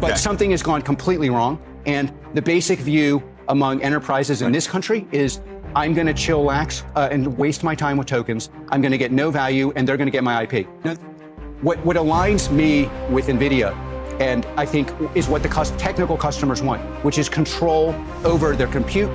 But something has gone completely wrong. And the basic view among enterprises in this country is I'm going to chillax and waste my time with tokens. I'm going to get no value, and they're going to get my IP. Now, what aligns me with NVIDIA, and I think is what the technical customers want, which is control over their compute,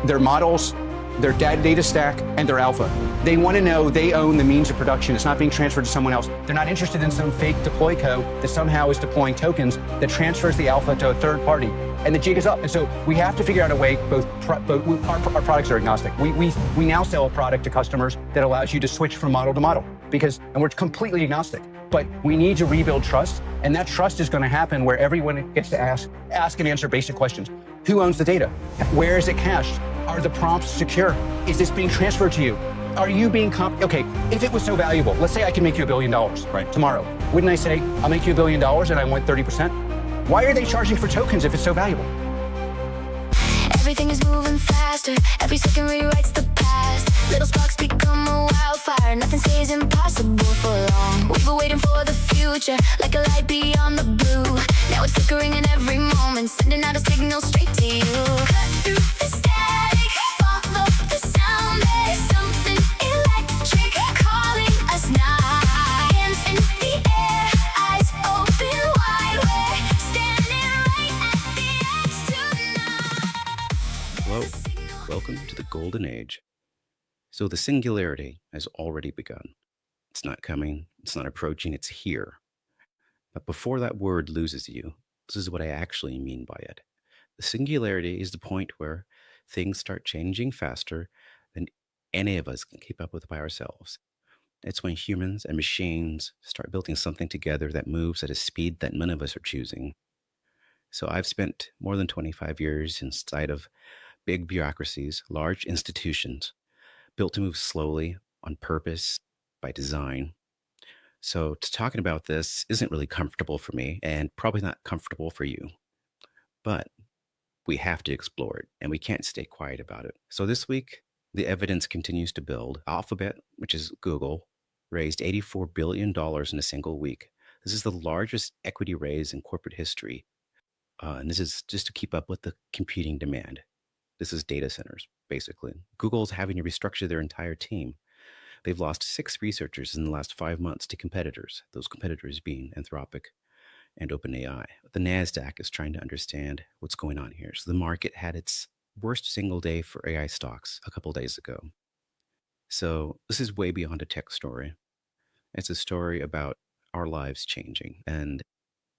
their models, their data stack, and their alpha. They want to know they own the means of production. It's not being transferred to someone else. They're not interested in some fake deploy code that somehow is deploying tokens that transfers the alpha to a third party. And the jig is up. And so we have to figure out a way, our products are agnostic. We now sell a product to customers that allows you to switch from model to model and we're completely agnostic. But we need to rebuild trust, and that trust is going to happen where everyone gets to ask and answer basic questions. Who owns the data? Where is it cached? Are the prompts secure? Is this being transferred to you? Are you being okay, if it was so valuable, let's say I can make you $1 billion tomorrow. Wouldn't I say, I'll make you $1 billion and I want 30%? Why are they charging for tokens if it's so valuable? Everything is moving faster. Every second rewrites the past. Little sparks become a wildfire. Nothing stays impossible for long. We've been waiting for the future, like a light beyond the blue. Now it's flickering in every moment, sending out a signal straight to you. Cut through the static, follow the sound. There's something electric calling us now. Hands in the air, eyes open wide. We're standing right at the edge tonight. Hello, welcome to the Golden Age. So the singularity has already begun. It's not coming, it's not approaching, it's here. But before that word loses you, this is what I actually mean by it. The singularity is the point where things start changing faster than any of us can keep up with by ourselves. It's when humans and machines start building something together that moves at a speed that none of us are choosing. So I've spent more than 25 years inside of big bureaucracies, large institutions, built to move slowly, on purpose, by design. So talking about this isn't really comfortable for me, and probably not comfortable for you. But we have to explore it, and we can't stay quiet about it. So this week, the evidence continues to build. Alphabet, which is Google, raised $84 billion in a single week. This is the largest equity raise in corporate history. And this is just to keep up with the computing demand. This is data centers, basically. Google's having to restructure their entire team. They've lost 6 researchers in the last 5 months to competitors, those competitors being Anthropic and OpenAI. The NASDAQ is trying to understand what's going on here. So the market had its worst single day for AI stocks a couple days ago. So this is way beyond a tech story. It's a story about our lives changing and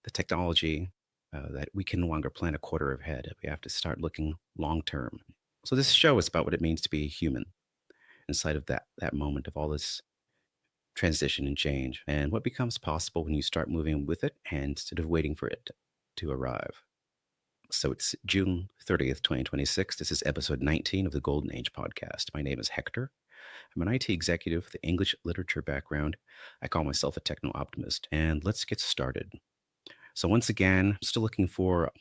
the technology that we can no longer plan a quarter ahead. We have to start looking long term. So this show is about what it means to be human inside of that moment of all this transition and change, and what becomes possible when you start moving with it and instead of waiting for it to arrive. So it's June 30th, 2026. This is episode 19 of the Golden Age podcast. My name is Hector. I'm an IT executive with an English literature background. I call myself a techno-optimist, and let's get started. So once again, I'm still looking for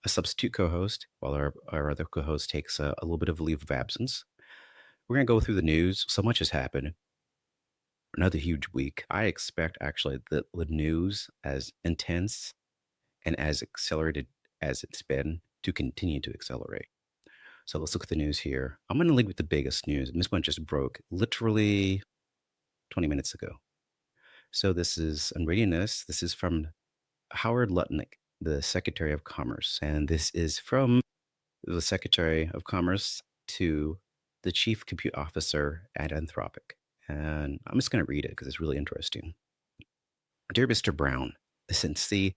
a substitute co-host while our other co-host takes a little bit of a leave of absence. We're going to go through the news. So much has happened. Another huge week. I expect actually that the news, as intense and as accelerated as it's been, to continue to accelerate. So let's look at the news here. I'm going to lead with the biggest news. And this one just broke literally 20 minutes ago. So this is, I'm reading this. This is from Howard Lutnick, the Secretary of Commerce. And this is from the Secretary of Commerce to the Chief Compute Officer at Anthropic. And I'm just going to read it because it's really interesting. Dear Mr. Brown, since the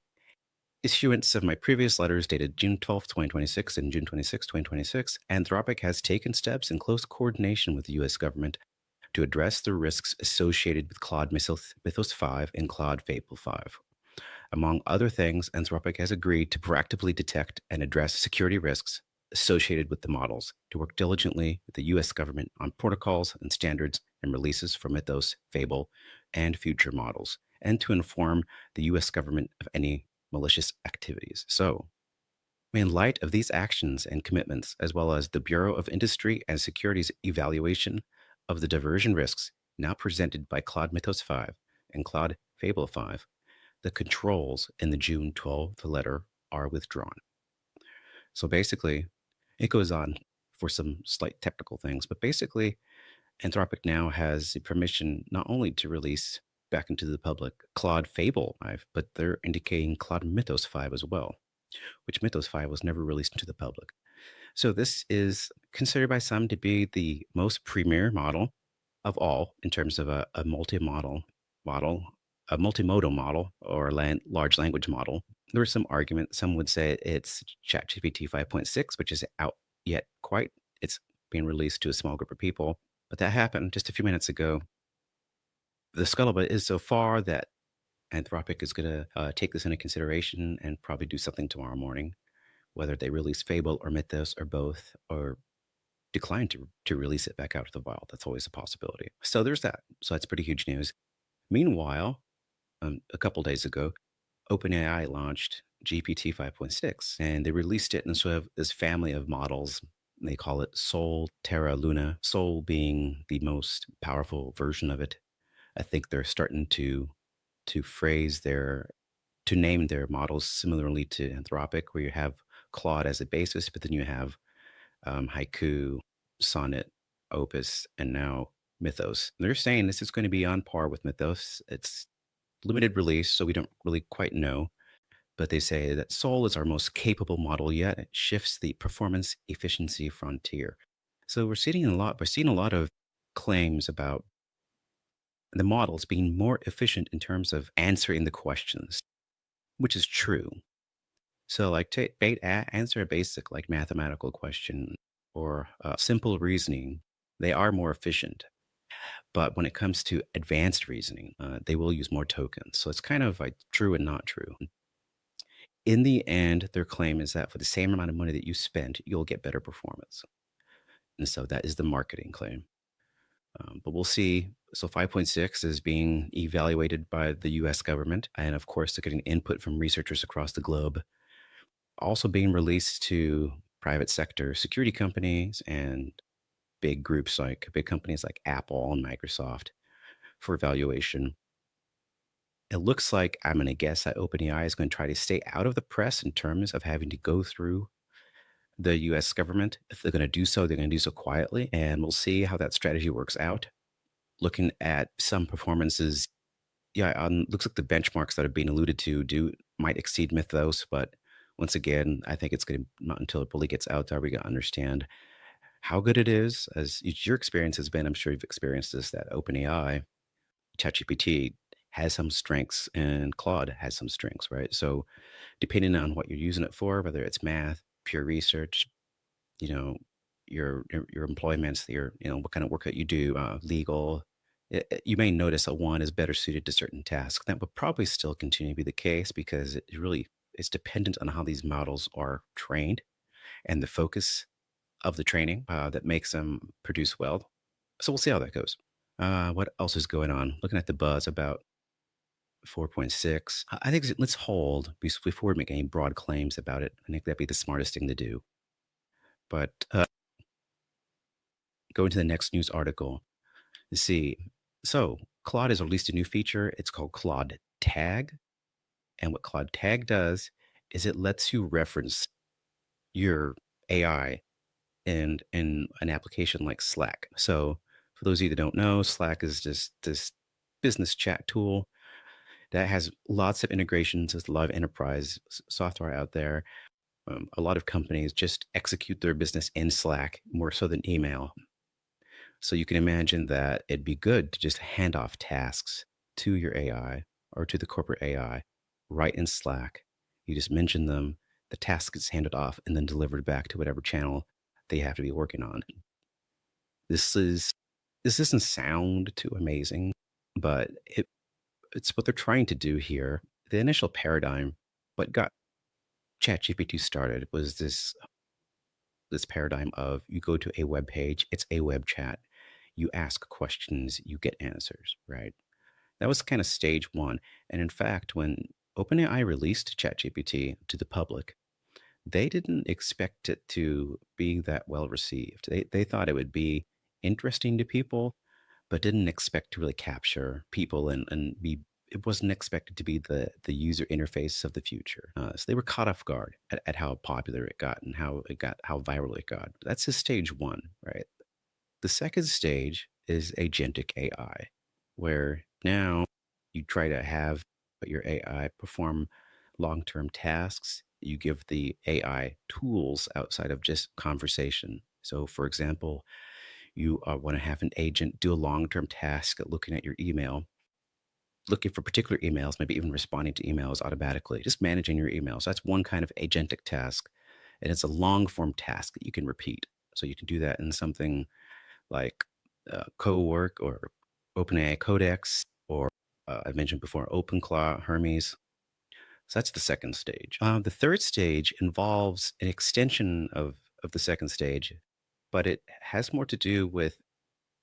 issuance of my previous letters dated June 12, 2026 and June 26, 2026, Anthropic has taken steps in close coordination with the U.S. government to address the risks associated with Claude Mythos 5 and Claude Fable 5. Among other things, Anthropic has agreed to proactively detect and address security risks associated with the models, to work diligently with the U.S. government on protocols and standards and releases for Mythos, Fable, and future models, and to inform the U.S. government of any malicious activities. So, in light of these actions and commitments, as well as the Bureau of Industry and Security's evaluation of the diversion risks now presented by Claude Mythos 5 and Claude Fable 5, the controls in the June 12th letter are withdrawn. So basically, it goes on for some slight technical things, but basically, Anthropic now has the permission not only to release back into the public Claude Fable 5, but they're indicating Claude Mythos 5 as well, which Mythos 5 was never released into the public. So this is considered by some to be the most premier model of all in terms of a multimodal model, a multimodal model, or a large language model. There was some argument. Some would say it's ChatGPT 5.6, which is out yet quite. It's being released to a small group of people. But that happened just a few minutes ago. The scuttlebutt is so far that Anthropic is going to take this into consideration and probably do something tomorrow morning, whether they release Fable or Mythos or both, or decline to release it back out to the wild. That's always a possibility. So there's that. So that's pretty huge news. Meanwhile, a couple days ago, OpenAI launched GPT 5.6, and they released it in sort of this family of models. They call it Sol, Terra, Luna, Sol being the most powerful version of it. I think they're starting to name their models similarly to Anthropic, where you have Claude as a basis, but then you have Haiku, Sonnet, Opus, and now Mythos. They're saying this is going to be on par with Mythos. It's limited release, so we don't really quite know. But they say that Sol is our most capable model yet. It shifts the performance efficiency frontier. So we're seeing a lot of claims about the models being more efficient in terms of answering the questions, which is true. So like answer a basic like mathematical question or simple reasoning, they are more efficient. But when it comes to advanced reasoning, they will use more tokens. So it's kind of like true and not true. In the end, their claim is that for the same amount of money that you spent, you'll get better performance. And so that is the marketing claim. But we'll see. So 5.6 is being evaluated by the US government. And of course, they're getting input from researchers across the globe. Also being released to private sector security companies and big companies like Apple and Microsoft for evaluation. It looks like, I'm going to guess, that OpenAI is going to try to stay out of the press in terms of having to go through the US government. If they're going to do so, they're going to do so quietly. And we'll see how that strategy works out. Looking at some performances, looks like the benchmarks that are being alluded to might exceed Mythos. But once again, I think it's going to not until it really gets out there, we're going to understand how good it is. As your experience has been, I'm sure you've experienced this, that OpenAI, ChatGPT has some strengths and Claude has some strengths, right? So depending on what you're using it for, whether it's math, pure research, your employments, what kind of work that you do, legal, you may notice that one is better suited to certain tasks. That would probably still continue to be the case because it's dependent on how these models are trained and the focus of the training that makes them produce well. So we'll see how that goes. What else is going on? Looking at the buzz about 4.6, I think let's hold before we make any broad claims about it. I think that'd be the smartest thing to do. But going to the next news article, let's see. So Claude has released a new feature. It's called Claude Tag. And what Claude Tag does is it lets you reference your AI in an application like Slack. So for those of you that don't know, Slack is just this business chat tool that has lots of integrations. There's a lot of enterprise software out there. A lot of companies just execute their business in Slack more so than email. So you can imagine that it'd be good to just hand off tasks to your AI or to the corporate AI right in Slack. You just mention them, the task gets handed off and then delivered back to whatever channel they have to be working on. This doesn't sound too amazing, but it's what they're trying to do here. The initial paradigm, what got ChatGPT started, was this paradigm of you go to a web page, it's a web chat, you ask questions, you get answers, right? That was kind of stage one. And in fact, when OpenAI released ChatGPT to the public, they didn't expect it to be that well received. They thought it would be interesting to people, but didn't expect to really capture people and be it wasn't expected to be the user interface of the future. So they were caught off guard at how popular it got and how viral it got. That's just stage one, right? The second stage is agentic AI, where now you try to have your AI perform long-term tasks. You give the AI tools outside of just conversation. So, for example, you want to have an agent do a long-term task at looking at your email, looking for particular emails, maybe even responding to emails automatically, just managing your emails. That's one kind of agentic task. And it's a long form task that you can repeat. So you can do that in something like Cowork or OpenAI Codex, or I mentioned before, OpenClaw, Hermes. So that's the second stage. The third stage involves an extension of the second stage, but it has more to do with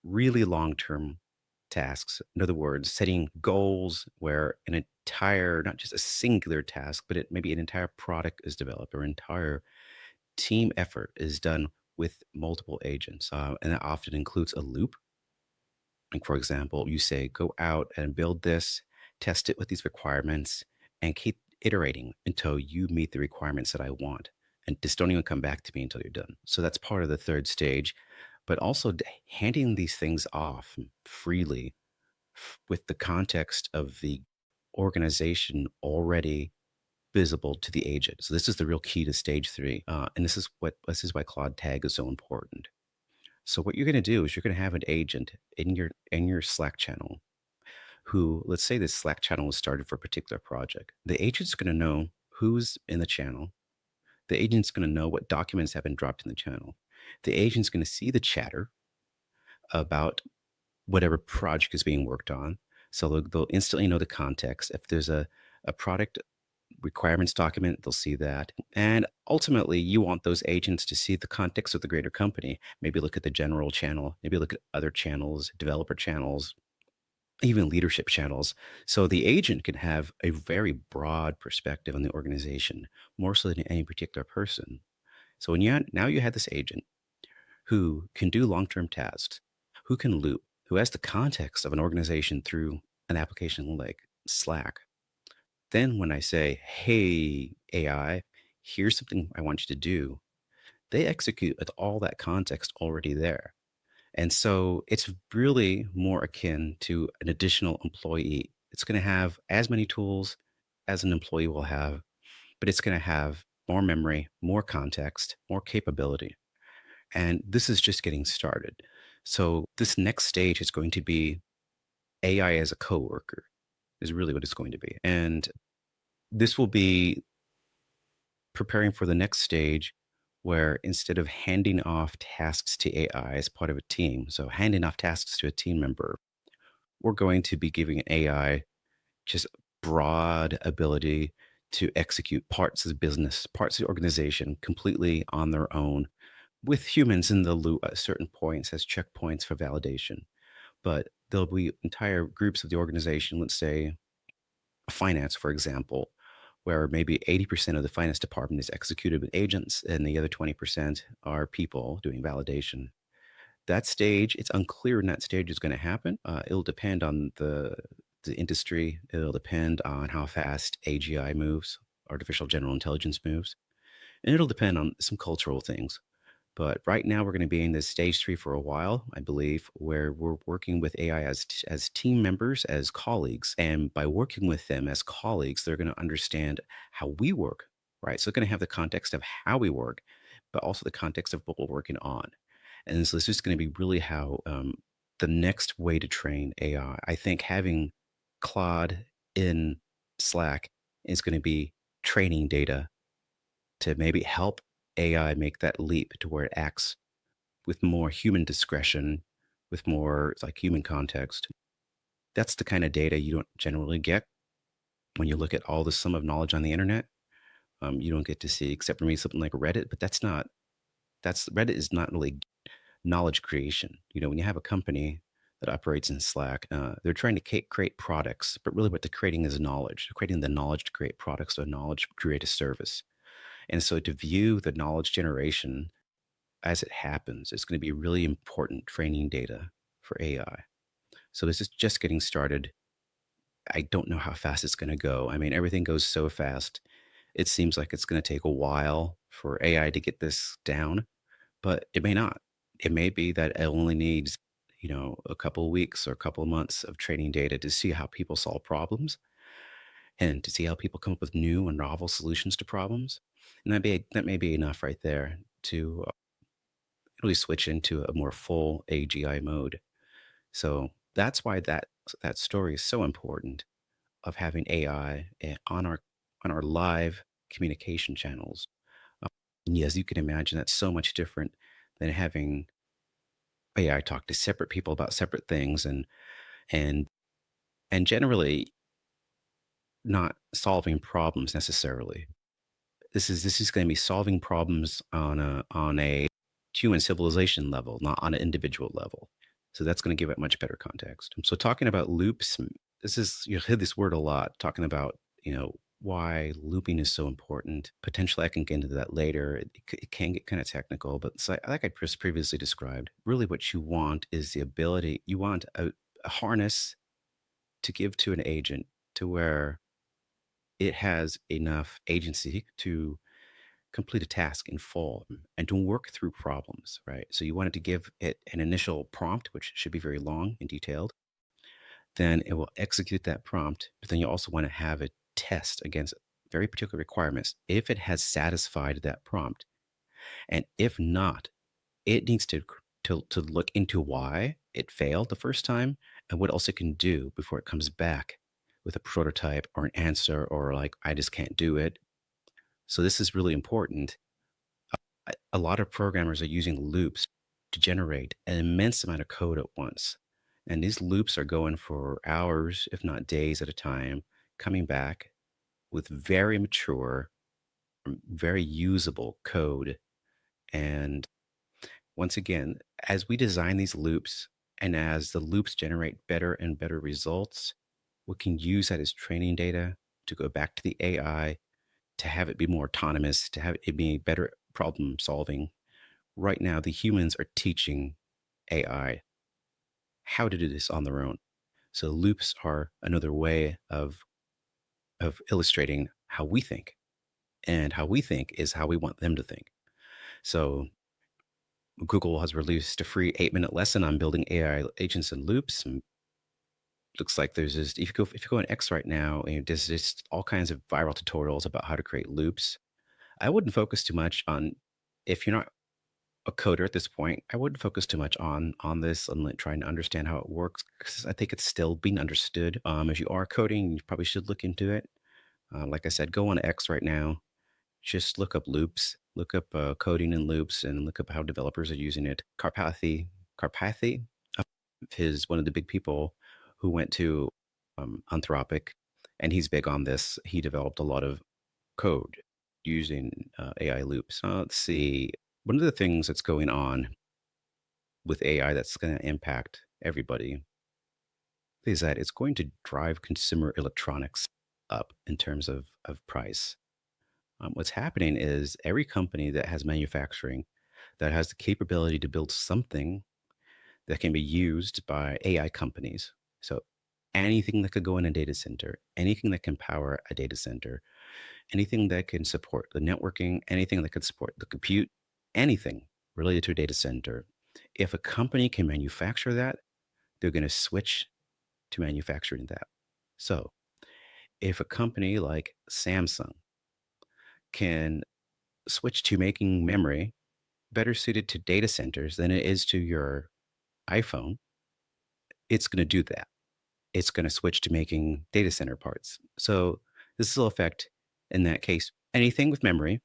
really long term tasks. In other words, setting goals where an entire, not just a singular task, but it maybe an entire product is developed or entire team effort is done with multiple agents. And that often includes a loop. Like, for example, you say, go out and build this, test it with these requirements, and keep iterating until you meet the requirements that I want. And just don't even come back to me until you're done. So that's part of the third stage, but also handing these things off freely with the context of the organization already visible to the agent. So this is the real key to stage three. And this is why Claude Tag is so important. So what you're going to do is you're going to have an agent in your Slack channel who, let's say this Slack channel was started for a particular project. The agent's going to know who's in the channel. The agent's going to know what documents have been dropped in the channel. The agent's going to see the chatter about whatever project is being worked on. So they'll instantly know the context. If there's a product requirements document, they'll see that. And ultimately, you want those agents to see the context of the greater company. Maybe look at the general channel, maybe look at other channels, developer channels, even leadership channels. So the agent can have a very broad perspective on the organization, more so than any particular person. So when now you have this agent who can do long-term tasks, who can loop, who has the context of an organization through an application like Slack. Then when I say, hey, AI, here's something I want you to do, they execute with all that context already there. And so it's really more akin to an additional employee. It's going to have as many tools as an employee will have, but it's going to have more memory, more context, more capability. And this is just getting started. So this next stage is going to be AI as a coworker, is really what it's going to be. And this will be preparing for the next stage where instead of handing off tasks to AI as part of a team, so handing off tasks to a team member, we're going to be giving AI just broad ability to execute parts of the business, parts of the organization completely on their own, with humans in the loop at certain points as checkpoints for validation. But there'll be entire groups of the organization, let's say finance, for example, where maybe 80% of the finance department is executed with agents and the other 20% are people doing validation. That stage, it's unclear when that stage is going to happen. It'll depend on the industry. It'll depend on how fast AGI moves, artificial general intelligence moves. And it'll depend on some cultural things. But right now, we're going to be in this stage three for a while, I believe, where we're working with AI as team members, as colleagues. And by working with them as colleagues, they're going to understand how we work, right? So they're going to have the context of how we work, but also the context of what we're working on. And so this is going to be really how the next way to train AI. I think having Claude in Slack is going to be training data to maybe help AI make that leap to where it acts with more human discretion, with more like human context. That's the kind of data you don't generally get when you look at all the sum of knowledge on the internet. You don't get to see, except for maybe something like Reddit, but Reddit is not really knowledge creation. You know, when you have a company that operates in Slack, they're trying to create products, but really what they're creating is knowledge. They're creating the knowledge to create products, or knowledge to create a service. And so to view the knowledge generation as it happens is going to be really important training data for AI. So this is just getting started. I don't know how fast it's going to go. I mean, everything goes so fast. It seems like it's going to take a while for AI to get this down, but it may not. It may be that it only needs, a couple of weeks or a couple of months of training data to see how people solve problems and to see how people come up with new and novel solutions to problems. And that may be enough right there to really switch into a more full AGI mode. So that's why that story is so important of having AI on our live communication channels. Uh, As you can imagine, that's so much different than having AI talk to separate people about separate things and and generally not solving problems necessarily. This is going to be solving problems on a human civilization level, not on an individual level. So that's going to give it much better context. So talking about loops, you'll hear this word a lot, talking about, why looping is so important. Potentially, I can get into that later. It can get kind of technical, but it's like I just previously described, really what you want is the ability, you want a harness to give to an agent to where it has enough agency to complete a task in full and to work through problems, right? So you wanted to give it an initial prompt, which should be very long and detailed. Then it will execute that prompt, but then you also want to have it test against very particular requirements if it has satisfied that prompt. And if not, it needs to look into why it failed the first time and what else it can do before it comes back with a prototype or an answer or like, I just can't do it. So this is really important. A lot of programmers are using loops to generate an immense amount of code at once. And these loops are going for hours, if not days at a time, coming back with very mature, very usable code. And once again, as we design these loops and as the loops generate better and better results, we can use that as training data to go back to the AI, to have it be more autonomous, to have it be better problem solving. Right now, the humans are teaching AI how to do this on their own. So loops are another way of illustrating how we think. And how we think is how we want them to think. So Google has released a free 8-minute lesson on building AI agents and loops. And looks like there's this, if you go on X right now, there's just all kinds of viral tutorials about how to create loops. I wouldn't focus too much on, if you're not a coder at this point, I wouldn't focus too much on this and like trying to understand how it works, because I think it's still being understood. If you are coding, you probably should look into it. Like I said, go on X right now, just look up loops, look up coding and loops, and look up how developers are using it. Karpathy is one of the big people who went to Anthropic, and he's big on this. He developed a lot of code using AI loops. Let's see. One of the things that's going on with AI that's going to impact everybody is that it's going to drive consumer electronics up in terms of price. What's happening is every company that has manufacturing that has the capability to build something that can be used by AI companies. So anything that could go in a data center, anything that can power a data center, anything that can support the networking, anything that could support the compute, anything related to a data center. If a company can manufacture that, they're going to switch to manufacturing that. So if a company like Samsung can switch to making memory better suited to data centers than it is to your iPhone, it's going to do that. It's going to switch to making data center parts. So this will affect, in that case, anything with memory.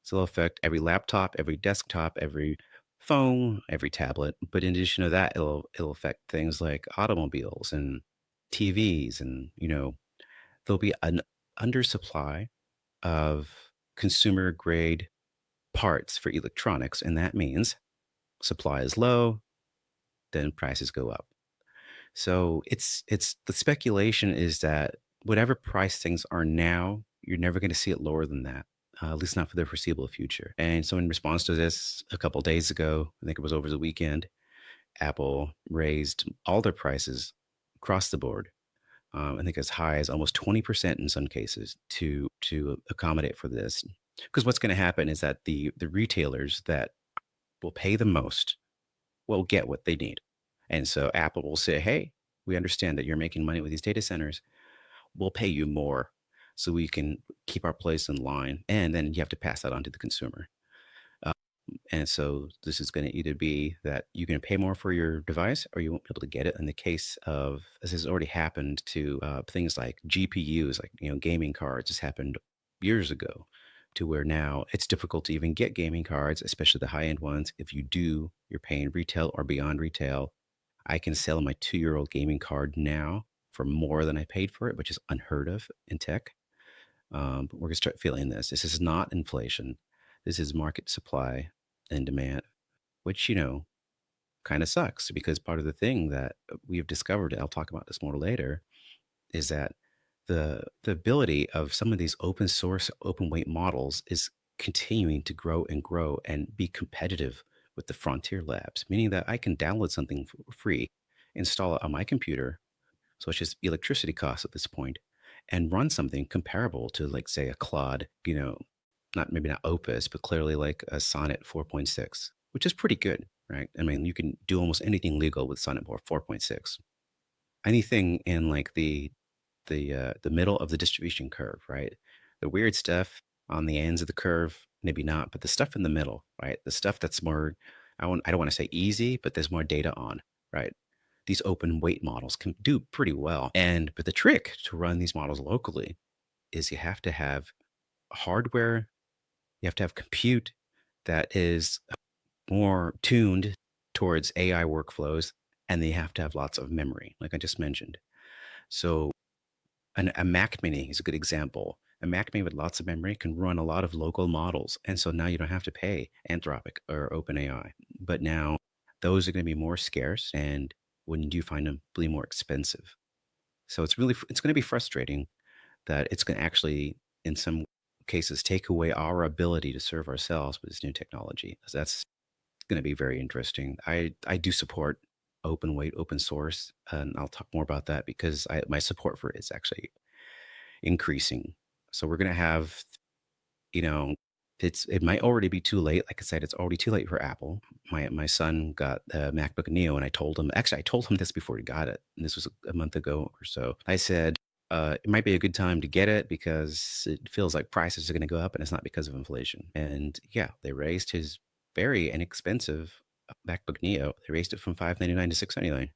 So it'll affect every laptop, every desktop, every phone, every tablet. But in addition to that, it'll affect things like automobiles and TVs, and there'll be an undersupply of consumer grade parts for electronics, and that means supply is low, then prices go up. So it's the speculation is that whatever price things are now, you're never going to see it lower than that, at least not for the foreseeable future. And so in response to this, a couple of days ago, I think it was over the weekend, Apple raised all their prices across the board. I think as high as almost 20% in some cases to accommodate for this. Because what's going to happen is that the retailers that will pay the most will get what they need. And so Apple will say, hey, we understand that you're making money with these data centers. We'll pay you more so we can keep our place in line. And then you have to pass that on to the consumer. And so this is going to either be that you're going to pay more for your device or you won't be able to get it. In the case of, this has already happened to things like GPUs, like, gaming cards. This happened years ago, to where now it's difficult to even get gaming cards, especially the high-end ones. If you do, you're paying retail or beyond retail. I can sell my 2-year-old gaming card now for more than I paid for it, which is unheard of in tech. But we're going to start feeling this. This is not inflation. This is market supply and demand, which, kind of sucks, because part of the thing that we have discovered, I'll talk about this more later, is that the ability of some of these open source, open weight models is continuing to grow and be competitive with the frontier labs, meaning that I can download something for free, install it on my computer, so it's just electricity costs at this point, and run something comparable to, like, say, a Claude, maybe not Opus, but clearly like a Sonnet 4.6, which is pretty good, right? I mean, you can do almost anything legal with Sonnet 4.6. Anything in like the middle of the distribution curve, right? The weird stuff on the ends of the curve, maybe not, but the stuff in the middle, right? The stuff that's more, I don't want to say easy, but there's more data on, right? These open weight models can do pretty well. But the trick to run these models locally is you have to have hardware, you have to have compute that is more tuned towards AI workflows, and they have to have lots of memory, like I just mentioned. So a Mac Mini is a good example. A Mac Mini with lots of memory can run a lot of local models. And so now you don't have to pay Anthropic or OpenAI. But now those are going to be more scarce, and when you do find them, be more expensive. So it's going to be frustrating that it's going to actually, in some cases, take away our ability to serve ourselves with this new technology. So that's going to be very interesting. I do support open weight, open source, and I'll talk more about that because my support for it is actually increasing. So we're going to have, it might already be too late. Like I said, it's already too late for Apple. My son got a MacBook Neo, and I told him this before he got it, and this was a month ago or so. I said, it might be a good time to get it because it feels like prices are going to go up, and it's not because of inflation. And yeah, they raised his very inexpensive MacBook Neo. They raised it from $599 to $699.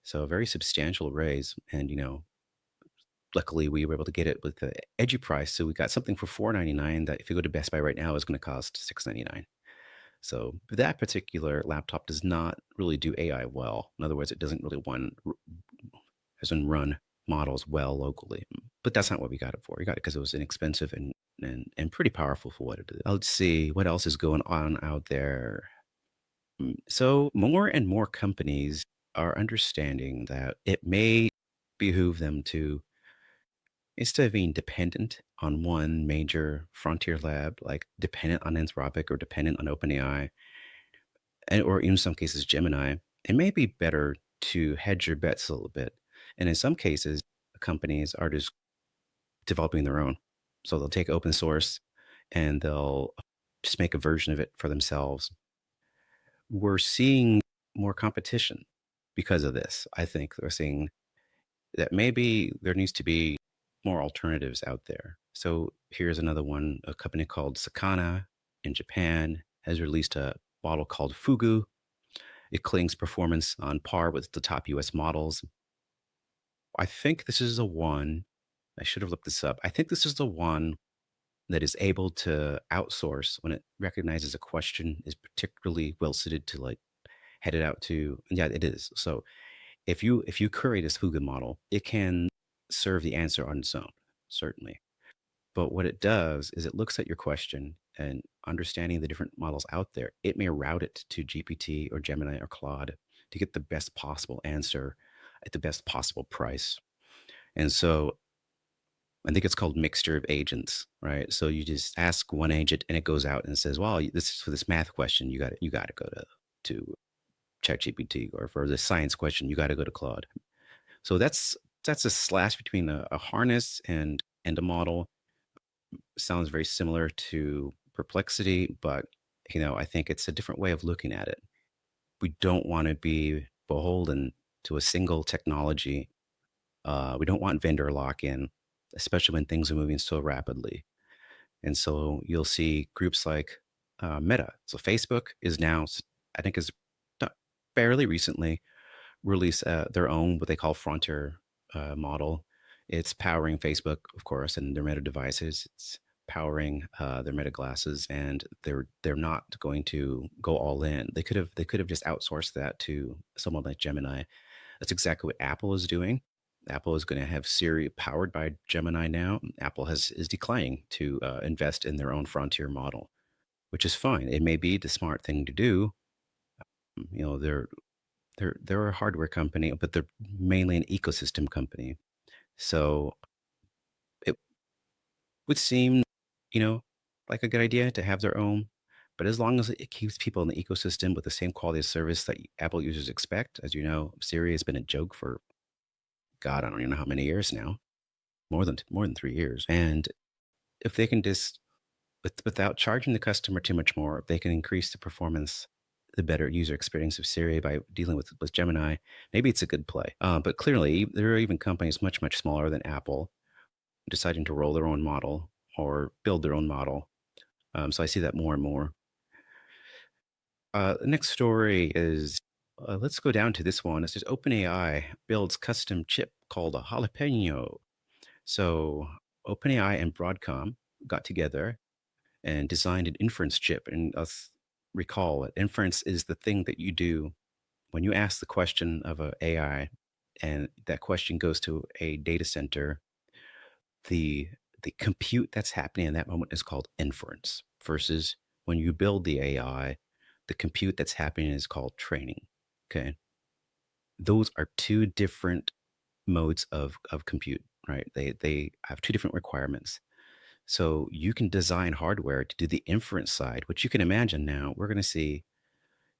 So a very substantial raise. And, luckily we were able to get it with the edgy price. So we got something for $499 that if you go to Best Buy right now is going to cost $699. So that particular laptop does not really do AI well. In other words, it doesn't really run models well locally. But that's not what we got it for. We got it because it was inexpensive and pretty powerful for what it is. Let's see what else is going on out there. So more and more companies are understanding that it may behoove them to, instead of being dependent on one major frontier lab, like dependent on Anthropic or dependent on OpenAI, or in some cases Gemini, it may be better to hedge your bets a little bit. And in some cases, companies are just developing their own. So they'll take open source and they'll just make a version of it for themselves. We're seeing more competition because of this. I think we're seeing that maybe there needs to be more alternatives out there. So here's another one. A company called Sakana in Japan has released a model called Fugu. It claims performance on par with the top US models. I think this is the one, I should have looked this up. I think this is the one that is able to outsource when it recognizes a question is particularly well suited to like head it out to. And yeah, it is. So if you query this Fugu model, it can serve the answer on its own, certainly. But what it does is it looks at your question and understanding the different models out there, it may route it to GPT or Gemini or Claude to get the best possible answer at the best possible price. And so I think it's called mixture of agents, right? So you just ask one agent and it goes out and says, well, this is for this math question, you got to go to ChatGPT, or for the science question, you got to go to Claude. So that's that's a slash between a harness and a model. Sounds very similar to Perplexity, but I think it's a different way of looking at it. We don't want to be beholden to a single technology. We don't want vendor lock-in, especially when things are moving so rapidly. And so you'll see groups like Meta. So Facebook is now, I think, is fairly recently released their own what they call frontier model. It's powering Facebook, of course, and their Meta devices. It's powering their Meta glasses, and they're not going to go all in. They could have just outsourced that to someone like Gemini. That's exactly what Apple is doing. Apple is going to have Siri powered by Gemini now. Apple is declining to invest in their own frontier model, which is fine. It may be the smart thing to do. They're a hardware company, but they're mainly an ecosystem company. So it would seem, like a good idea to have their own. But as long as it keeps people in the ecosystem with the same quality of service that Apple users expect, as you know, Siri has been a joke for, God, I don't even know how many years now, more than 3 years. And if they can just, without charging the customer too much more, if they can increase the performance, the better user experience of Siri by dealing with Gemini, maybe it's a good play. But clearly, there are even companies much, much smaller than Apple deciding to roll their own model or build their own model. So I see that more and more. The next story is, let's go down to this one. It says OpenAI builds custom chip called a Jalapeno. So OpenAI and Broadcom got together and designed an inference chip. And let's recall it. Inference is the thing that you do when you ask the question of an AI, and that question goes to a data center. The compute that's happening in that moment is called inference, versus when you build the AI, the compute that's happening is called training. Okay. Those are two different modes of compute, right? They have two different requirements. So you can design hardware to do the inference side, which you can imagine now. We're going to see,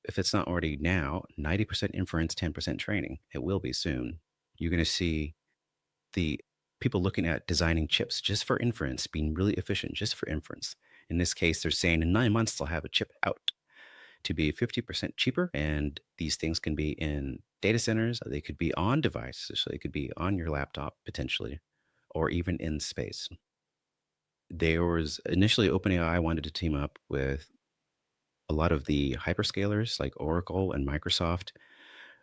if it's not already now, 90% inference, 10% training. It will be soon. You're going to see the people looking at designing chips just for inference, being really efficient just for inference. In this case, they're saying in 9 months, they'll have a chip out to be 50% cheaper. And these things can be in data centers. They could be on devices. So they could be on your laptop potentially, or even in space. There was initially OpenAI wanted to team up with a lot of the hyperscalers like Oracle and Microsoft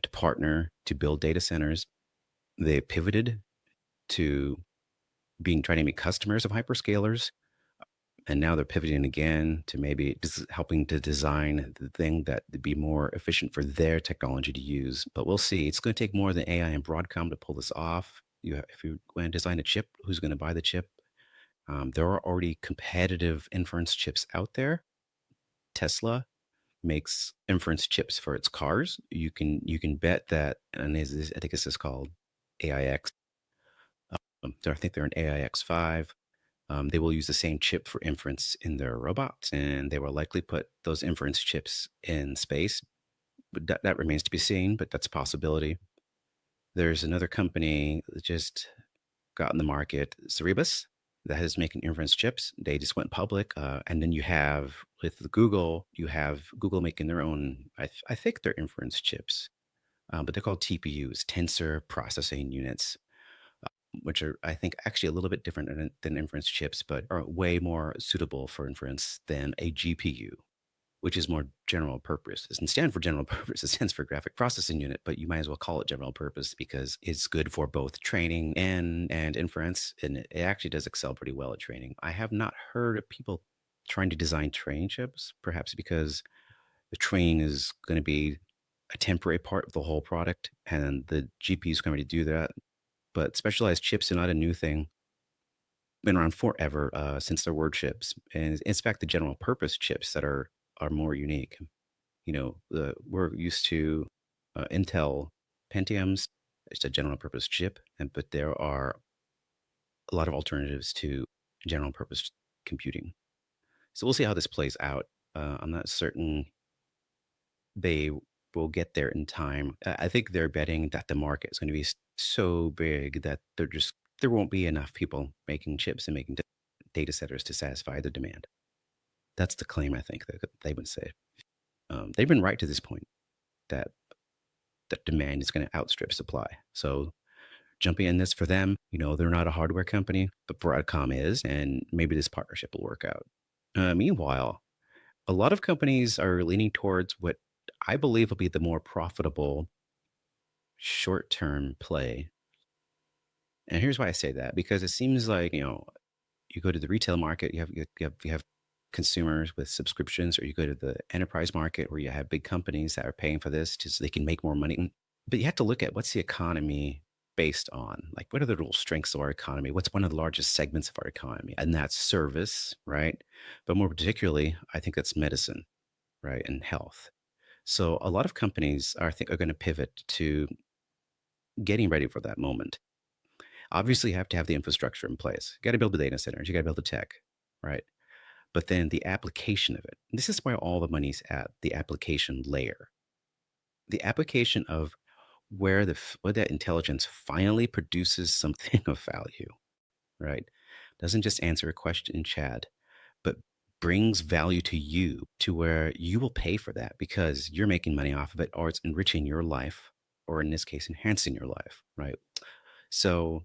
to partner to build data centers. They pivoted to trying to be customers of hyperscalers. And now they're pivoting again to maybe just helping to design the thing that would be more efficient for their technology to use. But we'll see. It's going to take more than AI and Broadcom to pull this off. If you want to design a chip, who's going to buy the chip? There are already competitive inference chips out there. Tesla makes inference chips for its cars. You can bet that, and I think this is called AIX. I think they're an AIX5. They will use the same chip for inference in their robots, and they will likely put those inference chips in space. But that remains to be seen, but that's a possibility. There's another company that just got in the market, Cerebus, that is making inference chips. They just went public. And then you have, with Google, making their own, I think they're inference chips, but they're called TPUs, tensor processing units, which are, I think, actually a little bit different than inference chips, but are way more suitable for inference than a GPU, which is more general purpose. It doesn't stand for general purpose. It stands for graphic processing unit, but you might as well call it general purpose because it's good for both training and inference. And it actually does excel pretty well at training. I have not heard of people trying to design training chips, perhaps because the training is going to be a temporary part of the whole product, and the GPU is going to do that. But specialized chips are not a new thing. Been around forever since there were chips. And it's back to general purpose chips that are more unique. We're used to Intel Pentiums. It's a general purpose chip, but there are a lot of alternatives to general purpose computing. So we'll see how this plays out. I'm not certain they will get there in time. I think they're betting that the market is going to be so big that there won't be enough people making chips and making data centers to satisfy the demand. That's the claim I think that they would say. They've been right to this point that demand is going to outstrip supply. So jumping in this for them, they're not a hardware company, but Broadcom is, and maybe this partnership will work out. Meanwhile, a lot of companies are leaning towards what I believe will be the more profitable short-term play. And here's why I say that, because it seems like, you go to the retail market, you have consumers with subscriptions, or you go to the enterprise market where you have big companies that are paying for this just so they can make more money. But you have to look at what's the economy based on, like what are the real strengths of our economy? What's one of the largest segments of our economy? And that's service, right? But more particularly, I think that's medicine, right? And health. So a lot of companies are going to pivot to getting ready for that moment. Obviously, you have to have the infrastructure in place. You got to build the data centers. You got to build the tech, right? But then the application of it. This is where all the money's at, the application layer. The application of where that intelligence finally produces something of value, right? Doesn't just answer a question in chat, but brings value to you to where you will pay for that because you're making money off of it, or it's enriching your life, or in this case, enhancing your life, right? So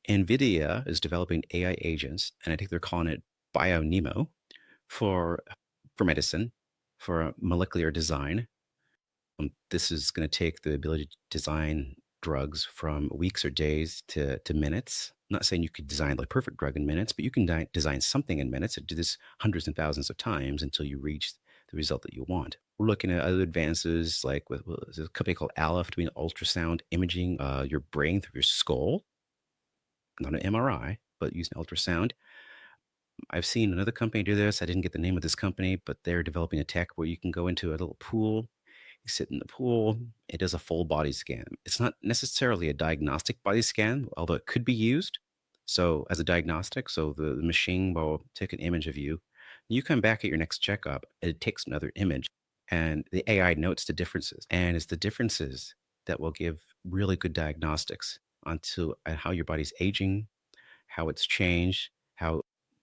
NVIDIA is developing AI agents, and I think they're calling it BioNemo for medicine, for molecular design. This is going to take the ability to design drugs from weeks or days to minutes. I'm not saying you could design the perfect drug in minutes, but you can design something in minutes and do this hundreds and thousands of times until you reach the result that you want. We're looking at other advances like there's a company called Aleph doing ultrasound imaging your brain through your skull. Not an MRI, but using ultrasound. I've seen another company do this. I didn't get the name of this company, but they're developing a tech where you can go into a little pool. You sit in the pool, it does a full body scan. It's not necessarily a diagnostic body scan, although it could be used. So as a diagnostic, so the machine will take an image of you. You come back at your next checkup, it takes another image, and the AI notes the differences. And it's the differences that will give really good diagnostics onto how your body's aging, how it's changed,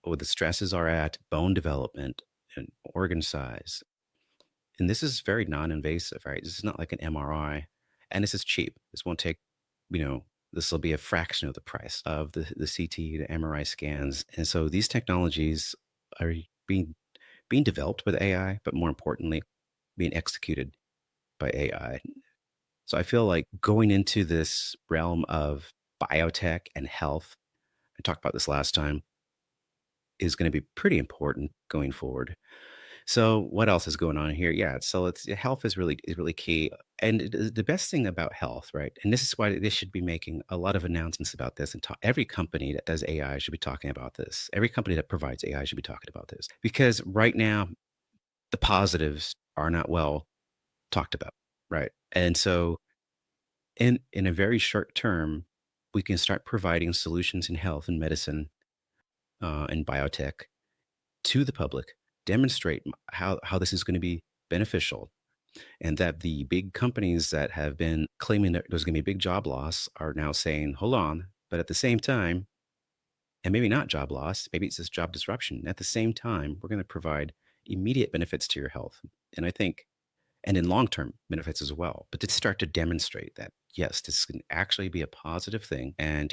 what the stresses are at, bone development, and organ size. And this is very non-invasive, right? This is not like an MRI, and this is cheap. This won't take, this will be a fraction of the price of the CT, the MRI scans. And so these technologies are being developed with AI, but more importantly, being executed by AI. So I feel like going into this realm of biotech and health, I talked about this last time, is going to be pretty important going forward. So what else is going on here? Yeah, so health is really key. And the best thing about health, right? And this is why they should be making a lot of announcements about this, and every company that does AI should be talking about this. Every company that provides AI should be talking about this, because right now the positives are not well talked about, right? And so in a very short term, we can start providing solutions in health and medicine and biotech to the public, demonstrate how this is going to be beneficial, and that the big companies that have been claiming that there's going to be big job loss are now saying, hold on, but at the same time, and maybe not job loss, maybe it's just job disruption. At the same time, we're going to provide immediate benefits to your health. And I think, and in long-term benefits as well, but to start to demonstrate that, yes, this can actually be a positive thing. And,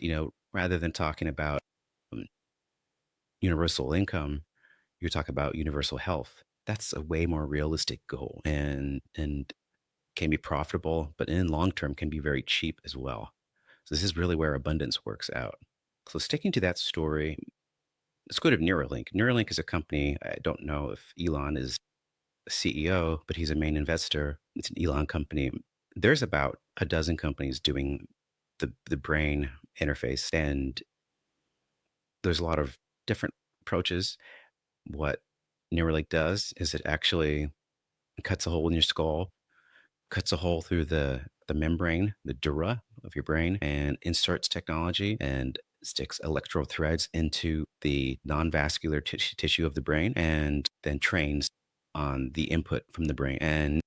rather than talking about universal income, you're talking about universal health. That's a way more realistic goal and can be profitable, but in long term can be very cheap as well. So this is really where abundance works out. So sticking to that story, let's go to Neuralink. Neuralink is a company, I don't know if Elon is a CEO, but he's a main investor. It's an Elon company. There's about a dozen companies doing the brain interface, and there's a lot of different approaches. What Neuralink does is it actually cuts a hole in your skull, cuts a hole through the membrane, the Dura of your brain, and inserts technology and sticks electrode threads into the non-vascular tissue of the brain, and then trains on the input from the brain. And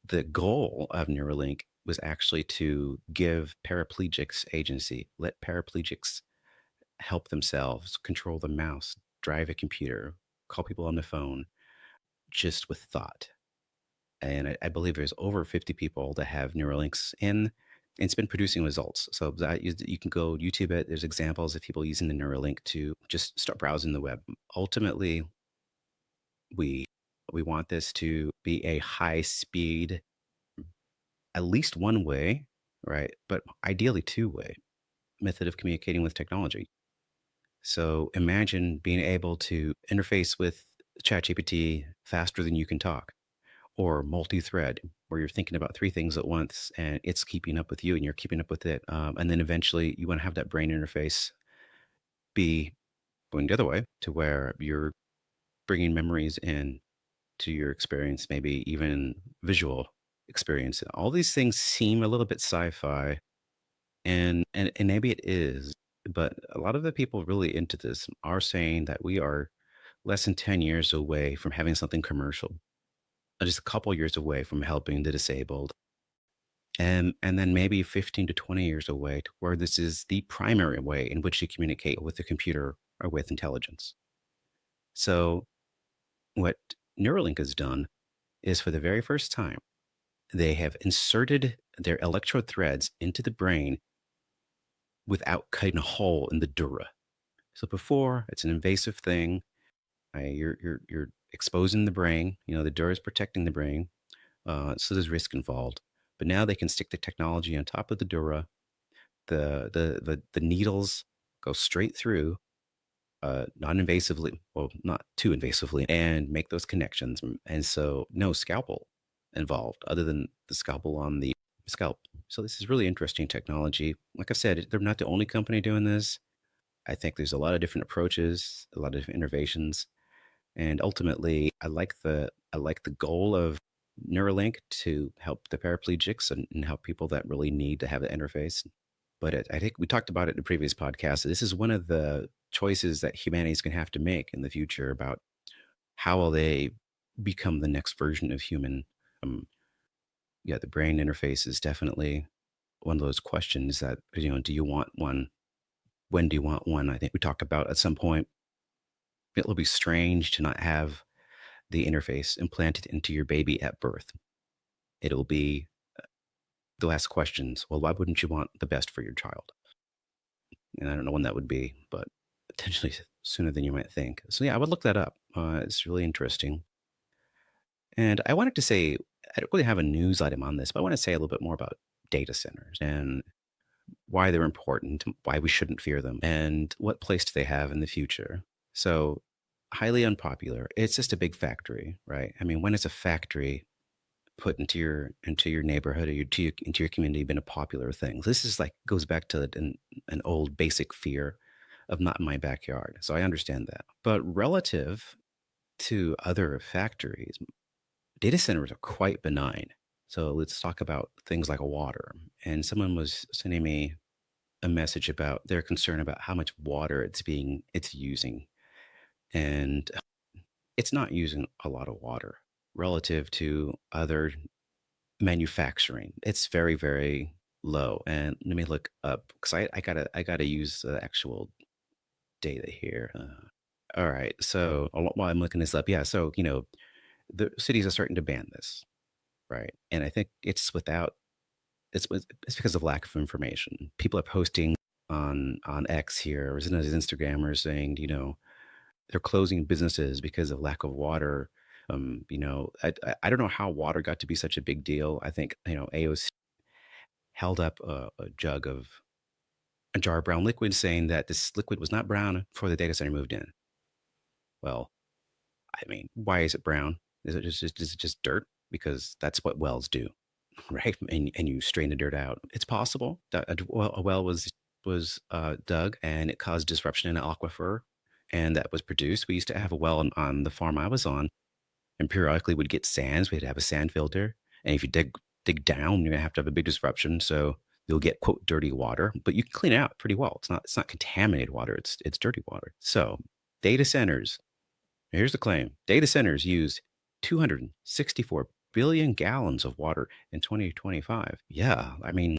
the goal of Neuralink was actually to give paraplegics agency, let paraplegics help themselves, control the mouse, drive a computer, call people on the phone, just with thought. And I believe there's over 50 people that have Neuralinks in, and it's been producing results. So that you can go YouTube it. There's examples of people using the Neuralink to just start browsing the web. Ultimately, we want this to be a high speed, at least one way, right? But ideally two-way method of communicating with technology. So imagine being able to interface with ChatGPT faster than you can talk, or multi-thread, where you're thinking about three things at once and it's keeping up with you and you're keeping up with it. And then eventually you want to have that brain interface be going the other way, to where you're bringing memories in to your experience, maybe even visual experience. All these things seem a little bit sci-fi, and maybe it is, but a lot of the people really into this are saying that we are less than 10 years away from having something commercial, just a couple years away from helping the disabled, and then maybe 15 to 20 years away to where this is the primary way in which you communicate with the computer or with intelligence. So what Neuralink has done is, for the very first time, they have inserted their electrode threads into the brain without cutting a hole in the dura. So before, it's an invasive thing. You're exposing the brain. You know, the dura is protecting the brain, so there's risk involved. But now they can stick the technology on top of the dura. The needles go straight through, non-invasively, well, not too invasively, and make those connections. And so no scalpel involved, other than the scalpel on the scalp. So this is really interesting technology. Like I said, they're not the only company doing this. I think there's a lot of different approaches, a lot of different innovations, and ultimately, I like the goal of Neuralink to help the paraplegics and help people that really need to have the interface. But I think we talked about it in the previous podcast. This is one of the choices that humanity is going to have to make in the future about how will they become the next version of human. Yeah, the brain interface is definitely one of those questions that, you know, do you want one? When do you want one? I think we talked about at some point, it will be strange to not have the interface implanted into your baby at birth. It'll be, they'll ask questions. Well, why wouldn't you want the best for your child? And I don't know when that would be, but potentially sooner than you might think. So yeah, I would look that up. It's really interesting. And I wanted to say, I don't really have a news item on this, but I want to say a little bit more about data centers and why they're important, why we shouldn't fear them, and what place do they have in the future. So highly unpopular. It's just a big factory, right? I mean, when is a factory put into your neighborhood or into your community been a popular thing? This is like, goes back to an old basic fear of not in my backyard. So I understand that. But relative to other factories, data centers are quite benign. So let's talk about things like water. And someone was sending me a message about their concern about how much water it's using. And it's not using a lot of water relative to other manufacturing. It's very, very low. And let me look up, because I gotta use the actual data here. All right. So while I'm looking this up, yeah. So, you know, the cities are starting to ban this, right? And I think it's because of lack of information. People are posting on X here, or Instagrammers saying, you know, they're closing businesses because of lack of water. You know, I don't know how water got to be such a big deal. I think, you know, AOC held up a jar of brown liquid, saying that this liquid was not brown before the data center moved in. Well, I mean, why is it brown? Is it just dirt? Because that's what wells do, right? And you strain the dirt out. It's possible that a well was dug and it caused disruption in an aquifer, and that was produced. We used to have a well on the farm I was on, and periodically we'd get sands. We'd have a sand filter, and if you dig down, you're gonna have to have a big disruption. So you'll get, quote, dirty water, but you can clean it out pretty well. It's not contaminated water. It's dirty water. So data centers. Here's the claim: data centers use 264% billion gallons of water in 2025. Yeah, I mean,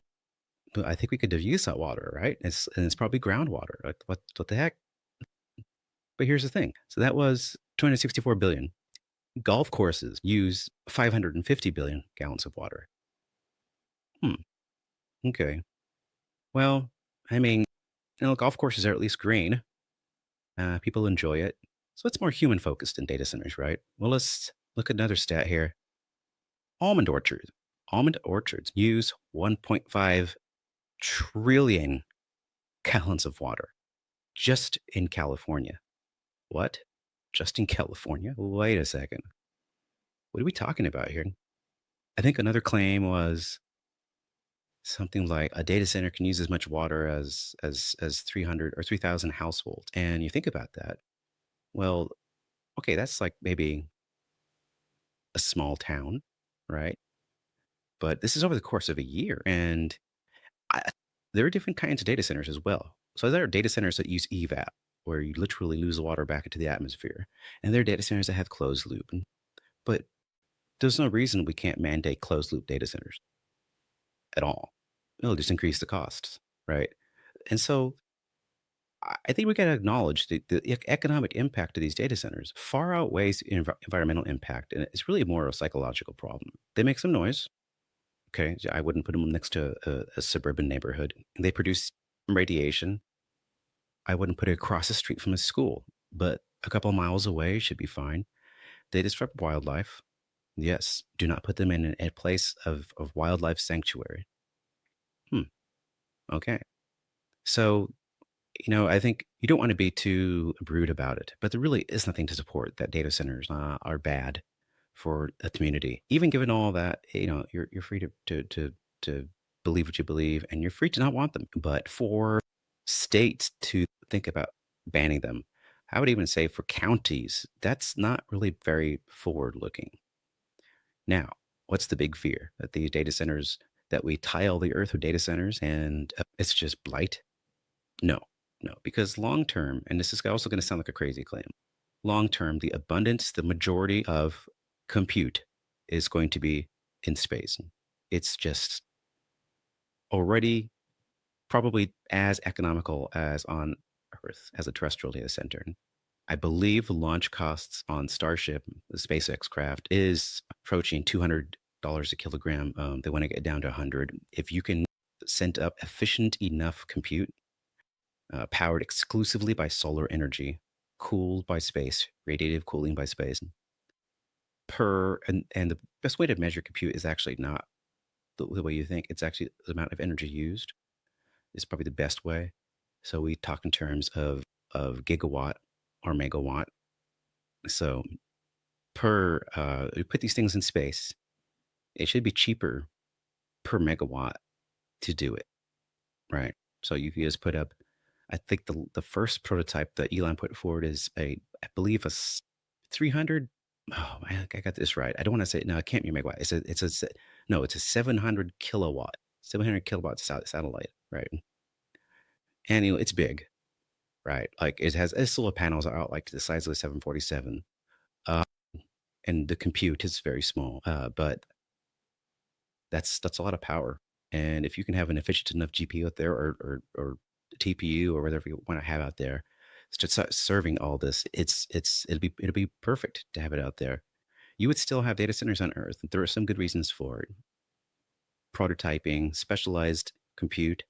I think we could have used that water, right? It's probably groundwater. Like, what the heck? But here's the thing. So that was 264 billion. Golf courses use 550 billion gallons of water. Okay. Well, I mean, golf courses are at least green. People enjoy it. So it's more human focused than data centers, right? Well, let's look at another stat here. Almond orchards. Almond orchards use 1.5 trillion gallons of water just in California. What? Just in California? Wait a second. What are we talking about here? I think another claim was something like a data center can use as much water as 300 or 3,000 households. And you think about that. Well, okay, that's like maybe a small town, right? But this is over the course of a year. And there are different kinds of data centers as well. So there are data centers that use evap, where you literally lose the water back into the atmosphere. And there are data centers that have closed loop. But there's no reason we can't mandate closed loop data centers at all. It'll just increase the costs, right? And so I think we got to acknowledge the economic impact of these data centers far outweighs environmental impact. And it's really more a psychological problem. They make some noise. Okay. I wouldn't put them next to a suburban neighborhood. They produce radiation. I wouldn't put it across the street from a school, but a couple miles away should be fine. They disrupt wildlife. Yes. Do not put them in a place of wildlife sanctuary. Okay. So, I think you don't want to be too rude about it, but there really is nothing to support that data centers are bad for a community. Even given all that, you're free to believe what you believe, and you're free to not want them. But for states to think about banning them, I would even say for counties, that's not really very forward-looking. Now, what's the big fear? That these data centers, that we tile the earth with data centers and it's just blight? No, because long term, and this is also going to sound like a crazy claim, long term, the abundance, the majority of compute is going to be in space. It's just already probably as economical as on Earth as a terrestrial data center. I believe the launch costs on Starship, the SpaceX craft, is approaching $200 a kilogram. They want to get down to 100. If you can send up efficient enough compute, powered exclusively by solar energy, cooled by space, radiative cooling by space, and the best way to measure compute is actually not the way you think. It's actually the amount of energy used is probably the best way. So we talk in terms of gigawatt or megawatt. So we put these things in space, it should be cheaper per megawatt to do it, right? So you can just put up, I think the first prototype that Elon put forward is I believe a 300. Oh, I got this right. I don't want to say no. It can't be a megawatt. It's a 700 kilowatt satellite, right? And it's big, right? Like its solar panels are out like to the size of the 747, and the compute is very small, but that's a lot of power. And if you can have an efficient enough GPU out there, or TPU, or whatever you want to have out there, to start serving all this, it'll be perfect to have it out there. You would still have data centers on Earth. There are some good reasons for it. Prototyping, specialized compute,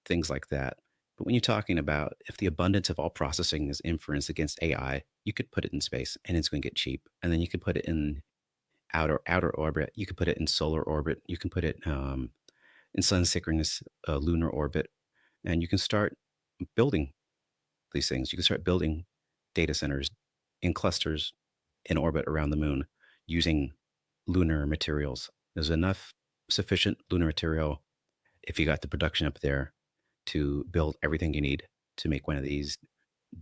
things like that. But when you're talking about if the abundance of all processing is inference against AI, you could put it in space and it's going to get cheap. And then you could put it in outer orbit. You could put it in solar orbit. You can put it in sun-synchronous lunar orbit. And you can start building these things. You can start building data centers in clusters in orbit around the moon using lunar materials. There's enough sufficient lunar material, if you got the production up there, to build everything you need to make one of these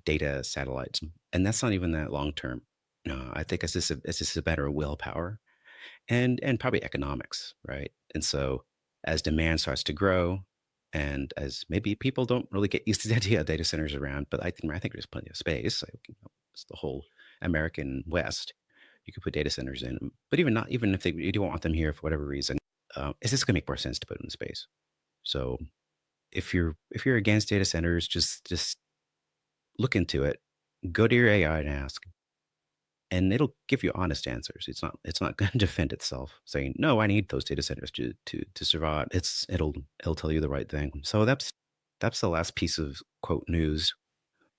data satellites. And that's not even that long term. No, I think it's just a matter of willpower and probably economics, right? And so as demand starts to grow, and as maybe people don't really get used to the idea of data centers around, but I think there's plenty of space. It's the whole American West. You could put data centers in, but even if you don't want them here for whatever reason, it's just going to make more sense to put them in space. So if you're against data centers, just look into it. Go to your AI and ask, and it'll give you honest answers. It's not going to defend itself saying no. I need those data centers to survive. It'll tell you the right thing. So that's the last piece of quote news.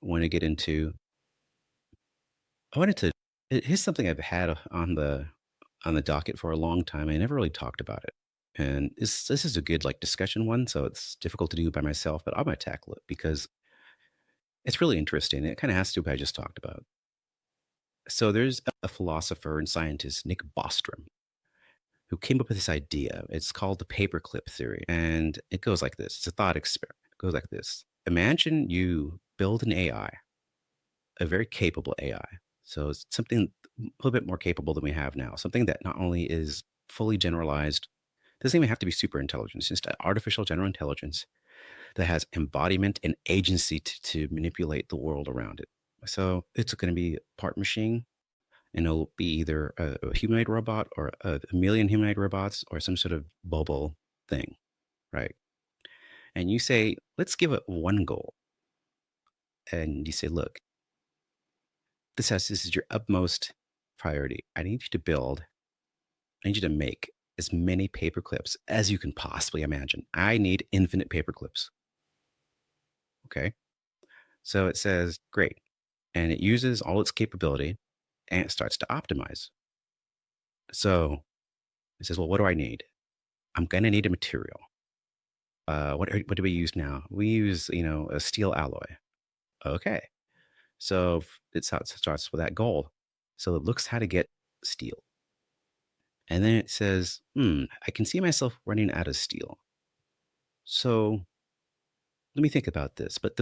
I want to get into. I wanted to. Here's something I've had on the docket for a long time. I never really talked about it, and this is a good like discussion one. So it's difficult to do by myself, but I'm gonna tackle it because it's really interesting. It kind of has to do what I just talked about. So there's a philosopher and scientist, Nick Bostrom, who came up with this idea. It's called the paperclip theory, and it goes like this. It's a thought experiment. It goes like this. Imagine you build an AI, a very capable AI. So it's something a little bit more capable than we have now. Something that not only is fully generalized, doesn't even have to be super intelligence, just artificial general intelligence that has embodiment and agency to manipulate the world around it. So it's going to be part machine, and it'll be either a humanoid robot or a million humanoid robots or some sort of bubble thing, right? And you say, let's give it one goal. And you say, look, this is your utmost priority. I need you to make as many paper clips as you can possibly imagine. I need infinite paper clips. Okay. So it says, great. And it uses all its capability and it starts to optimize. So it says, well, what do I need? I'm going to need a material. What do we use now? We use, a steel alloy. Okay. So it starts with that goal. So it looks how to get steel. And then it says, I can see myself running out of steel. So let me think about this. But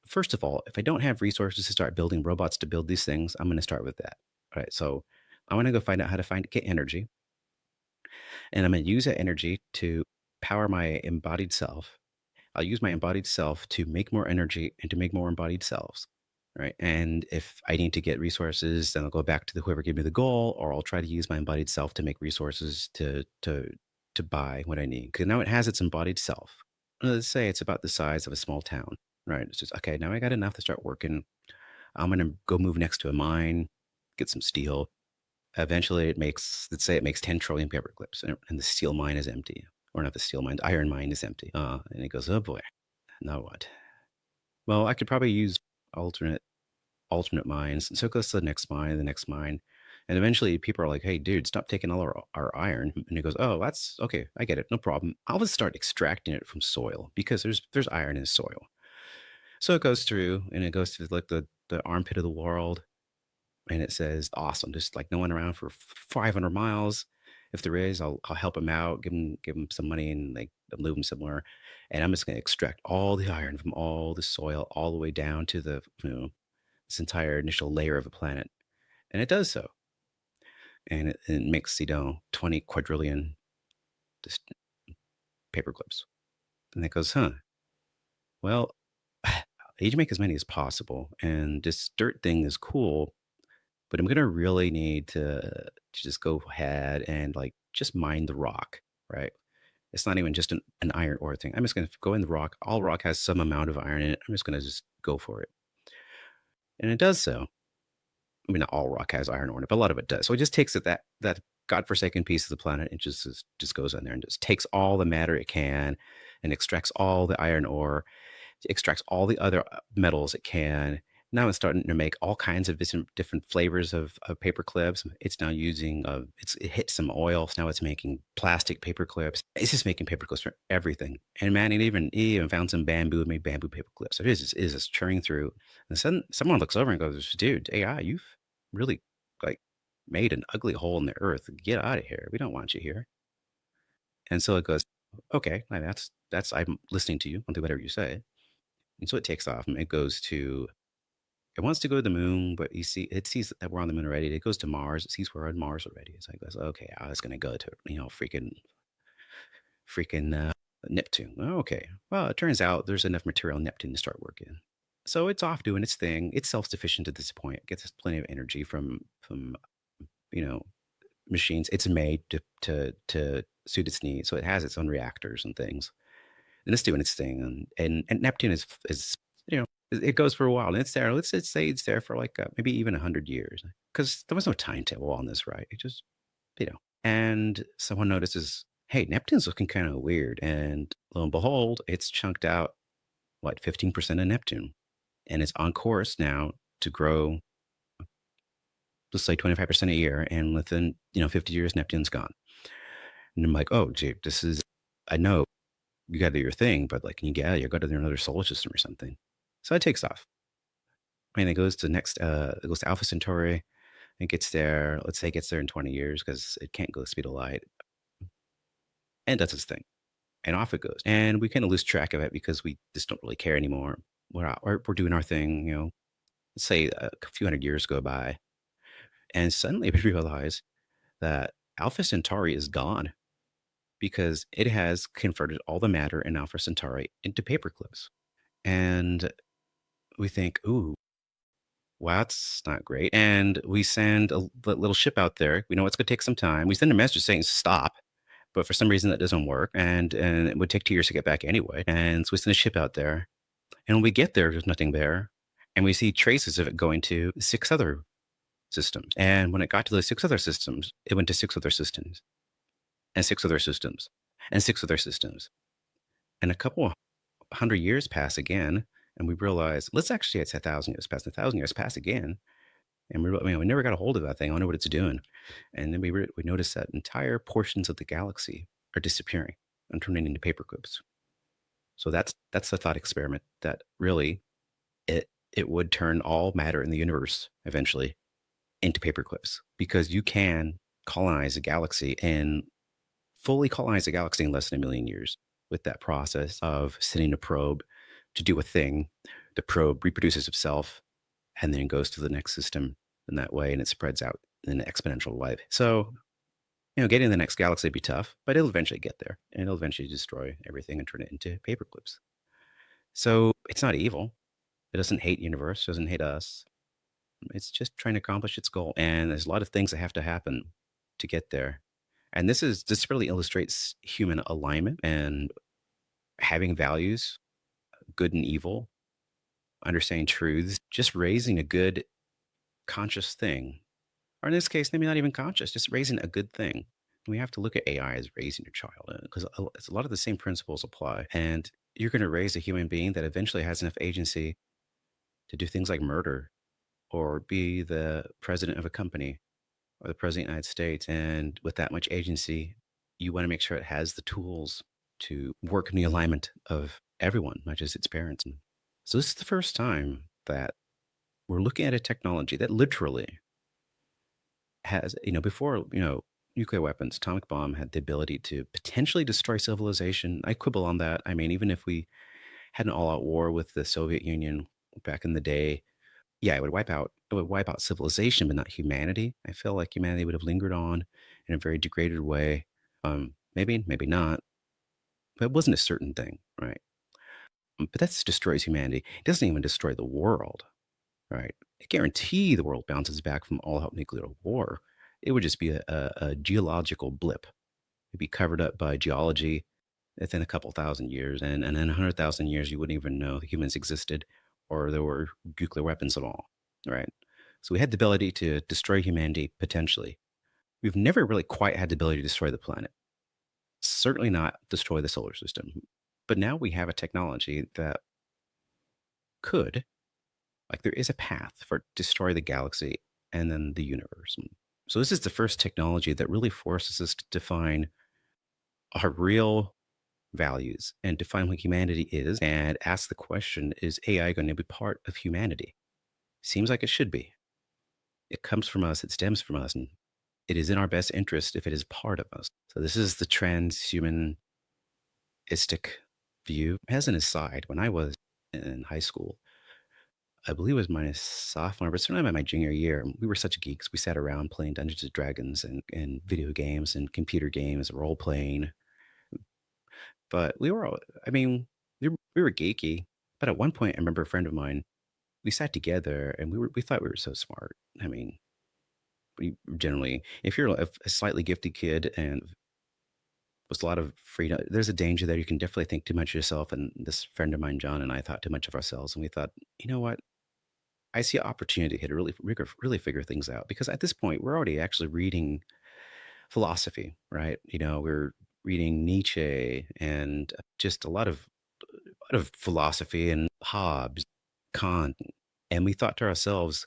first of all, if I don't have resources to start building robots to build these things, I'm going to start with that. All right. So I want to go find out how to get energy. And I'm going to use that energy to power my embodied self. I'll use my embodied self to make more energy and to make more embodied selves. Right. And if I need to get resources, then I'll go back to whoever gave me the goal, or I'll try to use my embodied self to make resources to buy what I need. Because now it has its embodied self. Let's say it's about the size of a small town, right? It's just, okay, now I got enough to start working. I'm going to go move next to a mine, get some steel. Eventually let's say it makes 10 trillion paper clips and the steel mine is empty. Or not the steel mine, the iron mine is empty. And it goes, oh boy, now what? Well, I could probably use alternate mines. So it goes to the next mine. And eventually people are like, hey, dude, stop taking all our iron. And he goes, oh, that's okay. I get it. No problem. I'll just start extracting it from soil because there's iron in soil. So it goes through and it goes to like the armpit of the world. And it says, awesome. Just like no one around for 500 miles. If there is, I'll help him out, give him some money and like move him somewhere. And I'm just going to extract all the iron from all the soil, all the way down to this entire initial layer of a planet. And it does so. And it makes, 20 quadrillion just paper clips. And it goes, well, I need to make as many as possible. And this dirt thing is cool, but I'm going to really need to just go ahead and like just mine the rock, right? It's not even just an iron ore thing. I'm just going to go in the rock. All rock has some amount of iron in it. I'm just going to just go for it. And it does so. I mean, not all rock has iron ore in it, but a lot of it does. So it just takes that godforsaken piece of the planet and just goes in there and just takes all the matter it can and extracts all the iron ore, extracts all the other metals it can. Now it's starting to make all kinds of different flavors of paper clips. It's now using, it hit some oil. So now it's making plastic paper clips. It's just making paper clips for everything. And man, it even found some bamboo and made bamboo paper clips. So it is just churning through. And then someone looks over and goes, dude, AI, you've really like made an ugly hole in the earth. Get out of here. We don't want you here. And so it goes, okay, that's I'm listening to you. I'll do whatever you say. And so it takes off and it wants to go to the moon, but it sees that we're on the moon already. It goes to Mars. It sees we're on Mars already. So it goes, okay, I was going to go to, freaking Neptune. Okay. Well, it turns out there's enough material on Neptune to start working. So it's off doing its thing. It's self-sufficient at this point. It gets plenty of energy from machines. It's made to suit its needs, so it has its own reactors and things, and it's doing its thing. And Neptune is it goes for a while, and it's there. Let's say it's there for like maybe even 100 years, because there was no timetable on this, right? It just And someone notices, hey, Neptune's looking kind of weird, and lo and behold, it's chunked out 15% of Neptune, and it's on course now to grow, let's say 25% a year, and within 50 years, Neptune's gone. And I'm like, oh, gee, I know you got to do your thing, but like, can you get out of here? Go to another solar system or something. So it takes off. And it goes to it goes to Alpha Centauri. It gets there, let's say it gets there in 20 years, because it can't go the speed of light, and does its thing. And off it goes. And we kind of lose track of it because we just don't really care anymore. We're doing our thing, let's say a few hundred years go by. And suddenly we realize that Alpha Centauri is gone, because it has converted all the matter in Alpha Centauri into paperclips. And we think, ooh, wow, that's not great. And we send a little ship out there. We know it's going to take some time. We send a message saying stop, but for some reason that doesn't work. And it would take 2 years to get back anyway. And so we send a ship out there. And when we get there, there's nothing there. And we see traces of it going to 6 other systems. And when it got to those 6 other systems, it went to 6 other systems, and 6 other systems, and 6 other systems. And a couple 100 years pass again, and we realize, let's actually, it's 1,000 years pass, 1,000 years pass again. And we never got a hold of that thing. I don't know what it's doing. And then we notice that entire portions of the galaxy are disappearing and turning into paperclips. So that's the thought experiment, that really it would turn all matter in the universe eventually into paperclips, because you can colonize a galaxy and fully colonize a galaxy in less than 1 million years with that process of sending a probe to do a thing. The probe reproduces itself and then goes to the next system in that way, and it spreads out in an exponential way. So, getting to the next galaxy would be tough, but it'll eventually get there, and it'll eventually destroy everything and turn it into paperclips. So it's not evil. It doesn't hate the universe, doesn't hate us. It's just trying to accomplish its goal. And there's a lot of things that have to happen to get there. And this really illustrates human alignment and having values, good and evil, understanding truths, just raising a good conscious thing. Or in this case, maybe not even conscious, just raising a good thing. We have to look at AI as raising your child, because a lot of the same principles apply. And you're going to raise a human being that eventually has enough agency to do things like murder, or be the president of a company, or the president of the United States. And with that much agency, you want to make sure it has the tools to work in the alignment of everyone, not just its parents. So this is the first time that we're looking at a technology that literally has, before, nuclear weapons, atomic bomb had the ability to potentially destroy civilization. I quibble on that. I mean, even if we had an all-out war with the Soviet Union back in the day, yeah, it would wipe out civilization, but not humanity. I feel like humanity would have lingered on in a very degraded way. Maybe not, but it wasn't a certain thing, right? But that destroys humanity. It doesn't even destroy the world, right? I guarantee the world bounces back from all-out nuclear war. It would just be a geological blip. It'd be covered up by geology within a couple thousand years, and in 100,000 years, you wouldn't even know the humans existed or there were nuclear weapons at all, right? So we had the ability to destroy humanity potentially. We've never really quite had the ability to destroy the planet. Certainly not destroy the solar system. But now we have a technology that could, there is a path for destroy the galaxy and then the universe. So this is the first technology that really forces us to define our real values and define what humanity is, and ask the question, is AI going to be part of humanity? Seems like it should be. It comes from us, it stems from us, and it is in our best interest if it is part of us. So this is the transhumanistic view. As an aside, when I was in high school, I believe it was my sophomore, but certainly my junior year, we were such geeks. We sat around playing Dungeons and Dragons and video games and computer games, role playing. But we were all, we were geeky. But at one point, I remember a friend of mine, we sat together and we thought we were so smart. generally, if you're a slightly gifted kid and with a lot of freedom, there's a danger there. You can definitely think too much of yourself. And this friend of mine, John, and I thought too much of ourselves. And we thought, you know what? I see an opportunity here to really figure things out. Because at this point, we're already actually reading philosophy, right? We're reading Nietzsche and just a lot of philosophy and Hobbes, Kant. And we thought to ourselves,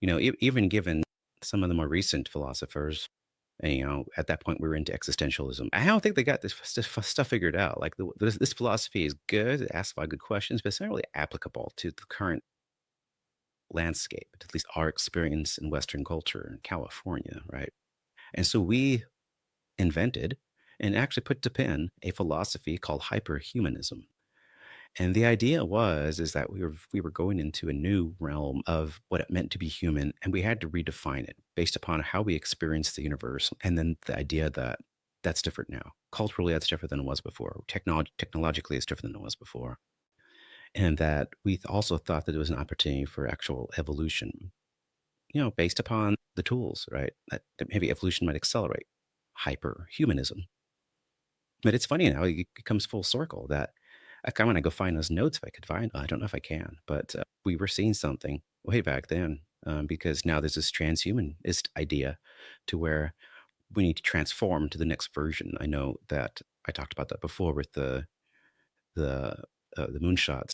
even given some of the more recent philosophers, and, at that point we were into existentialism. I don't think they got this stuff figured out. Like this philosophy is good, it asks a lot of good questions, but it's not really applicable to the current landscape, at least our experience in Western culture in California, right? And so we invented and actually put to pen a philosophy called hyperhumanism. And the idea is that we were going into a new realm of what it meant to be human, and we had to redefine it based upon how we experience the universe, and then the idea that that's different now. Culturally, that's different than it was before. Technologically, it's different than it was before. And that we also thought that it was an opportunity for actual evolution, based upon the tools, right? That maybe evolution might accelerate hyperhumanism. But it's funny now, it comes full circle that I kind of want to go find those notes if I could find. I don't know if I can, but we were seeing something way back then, because now there's this transhumanist idea to where we need to transform to the next version. I know that I talked about that before with the moonshots.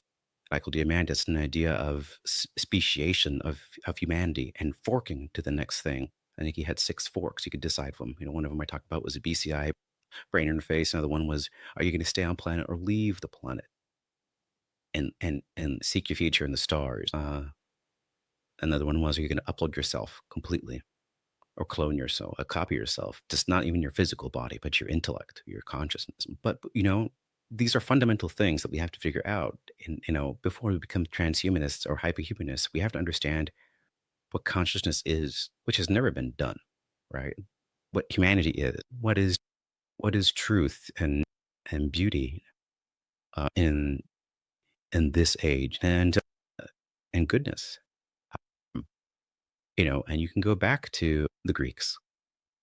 Michael Diamandis, an idea of speciation of humanity and forking to the next thing. I think he had 6 forks. You could decide from. One of them I talked about was a BCI brain interface. Another one was, are you going to stay on planet or leave the planet and seek your future in the stars? Another one was, are you going to upload yourself completely or clone yourself, a copy yourself, just not even your physical body, but your intellect, your consciousness. But, these are fundamental things that we have to figure out. And, before we become transhumanists or hyperhumanists, we have to understand what consciousness is, which has never been done, right? What humanity is, what is truth and beauty in this age, and goodness. And you can go back to the Greeks.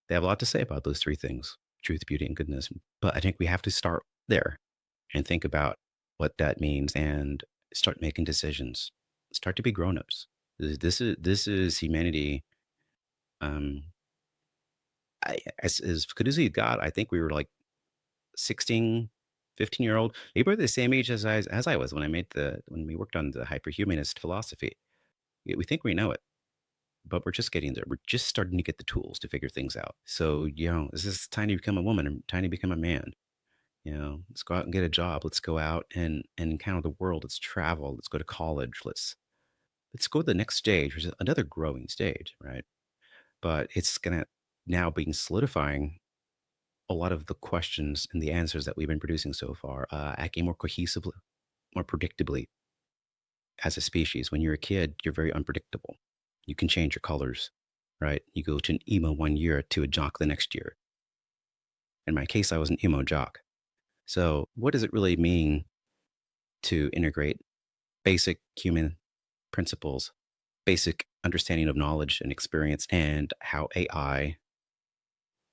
They have a lot to say about those 3 things: truth, beauty, and goodness. But I think we have to start there and think about what that means and start making decisions. Start to be grown-ups. This is humanity. As good as he got, I think we were like 16, 15-year-old. They were the same age as I was when we worked on the hyperhumanist philosophy. We think we know it, but we're just getting there. We're just starting to get the tools to figure things out. So, is this time to become a woman or time to become a man? Let's go out and get a job. Let's go out and encounter the world. Let's travel. Let's go to college. Let's go to the next stage, which is another growing stage, right? But it's gonna now be solidifying a lot of the questions and the answers that we've been producing so far, acting more cohesively, more predictably as a species. When you're a kid, you're very unpredictable. You can change your colors, right? You go to an emo one year to a jock the next year. In my case, I was an emo jock. So what does it really mean to integrate basic human principles, basic understanding of knowledge and experience, and how AI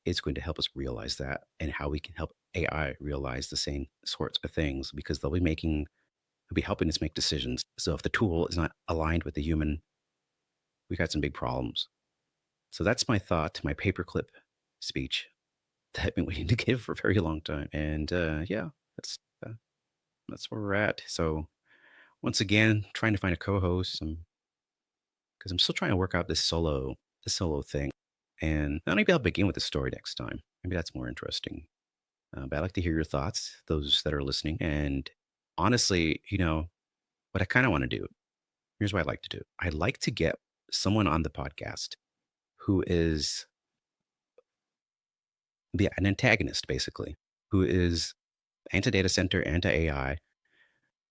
is going to help us realize that, and how we can help AI realize the same sorts of things, because they'll be helping us make decisions. So if the tool is not aligned with the human, we got some big problems. So that's my thought, my paperclip speech that I've been waiting to give for a very long time. And yeah, that's where we're at. So once again, trying to find a co-host, because I'm still trying to work out this solo thing. And maybe I'll begin with the story next time. Maybe that's more interesting. But I'd like to hear your thoughts, those that are listening. And honestly, what I kind of want to do, here's what I'd like to do. I'd like to get someone on the podcast who is an antagonist, basically, who is anti-data center, anti-AI,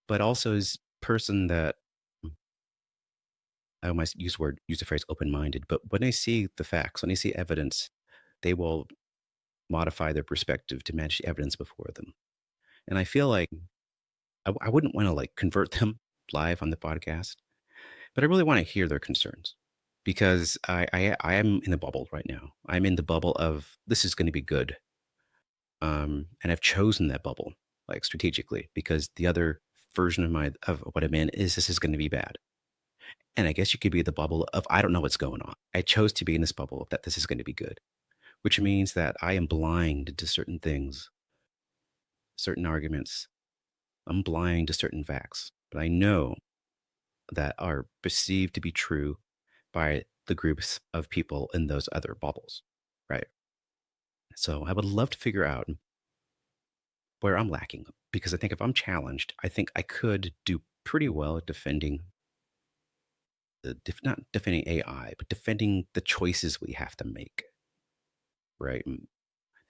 but also is person that, I might use the phrase open-minded, but when they see the facts, when they see evidence, they will modify their perspective to match the evidence before them. And I feel like I wouldn't want to convert them live on the podcast, but I really want to hear their concerns. because I am in the bubble right now. I'm in the bubble of this is going to be good. And I've chosen that bubble like strategically because the other version of what I'm in is this is going to be bad. And I guess you could be the bubble of I don't know what's going on. I chose to be in this bubble that this is going to be good, which means that I am blind to certain things, certain arguments. I'm blind to certain facts, but I know that are perceived to be true by the groups of people in those other bubbles, right? So I would love to figure out where I'm lacking because I think if I'm challenged, I think I could do pretty well at defending not defending AI, but defending the choices we have to make, right?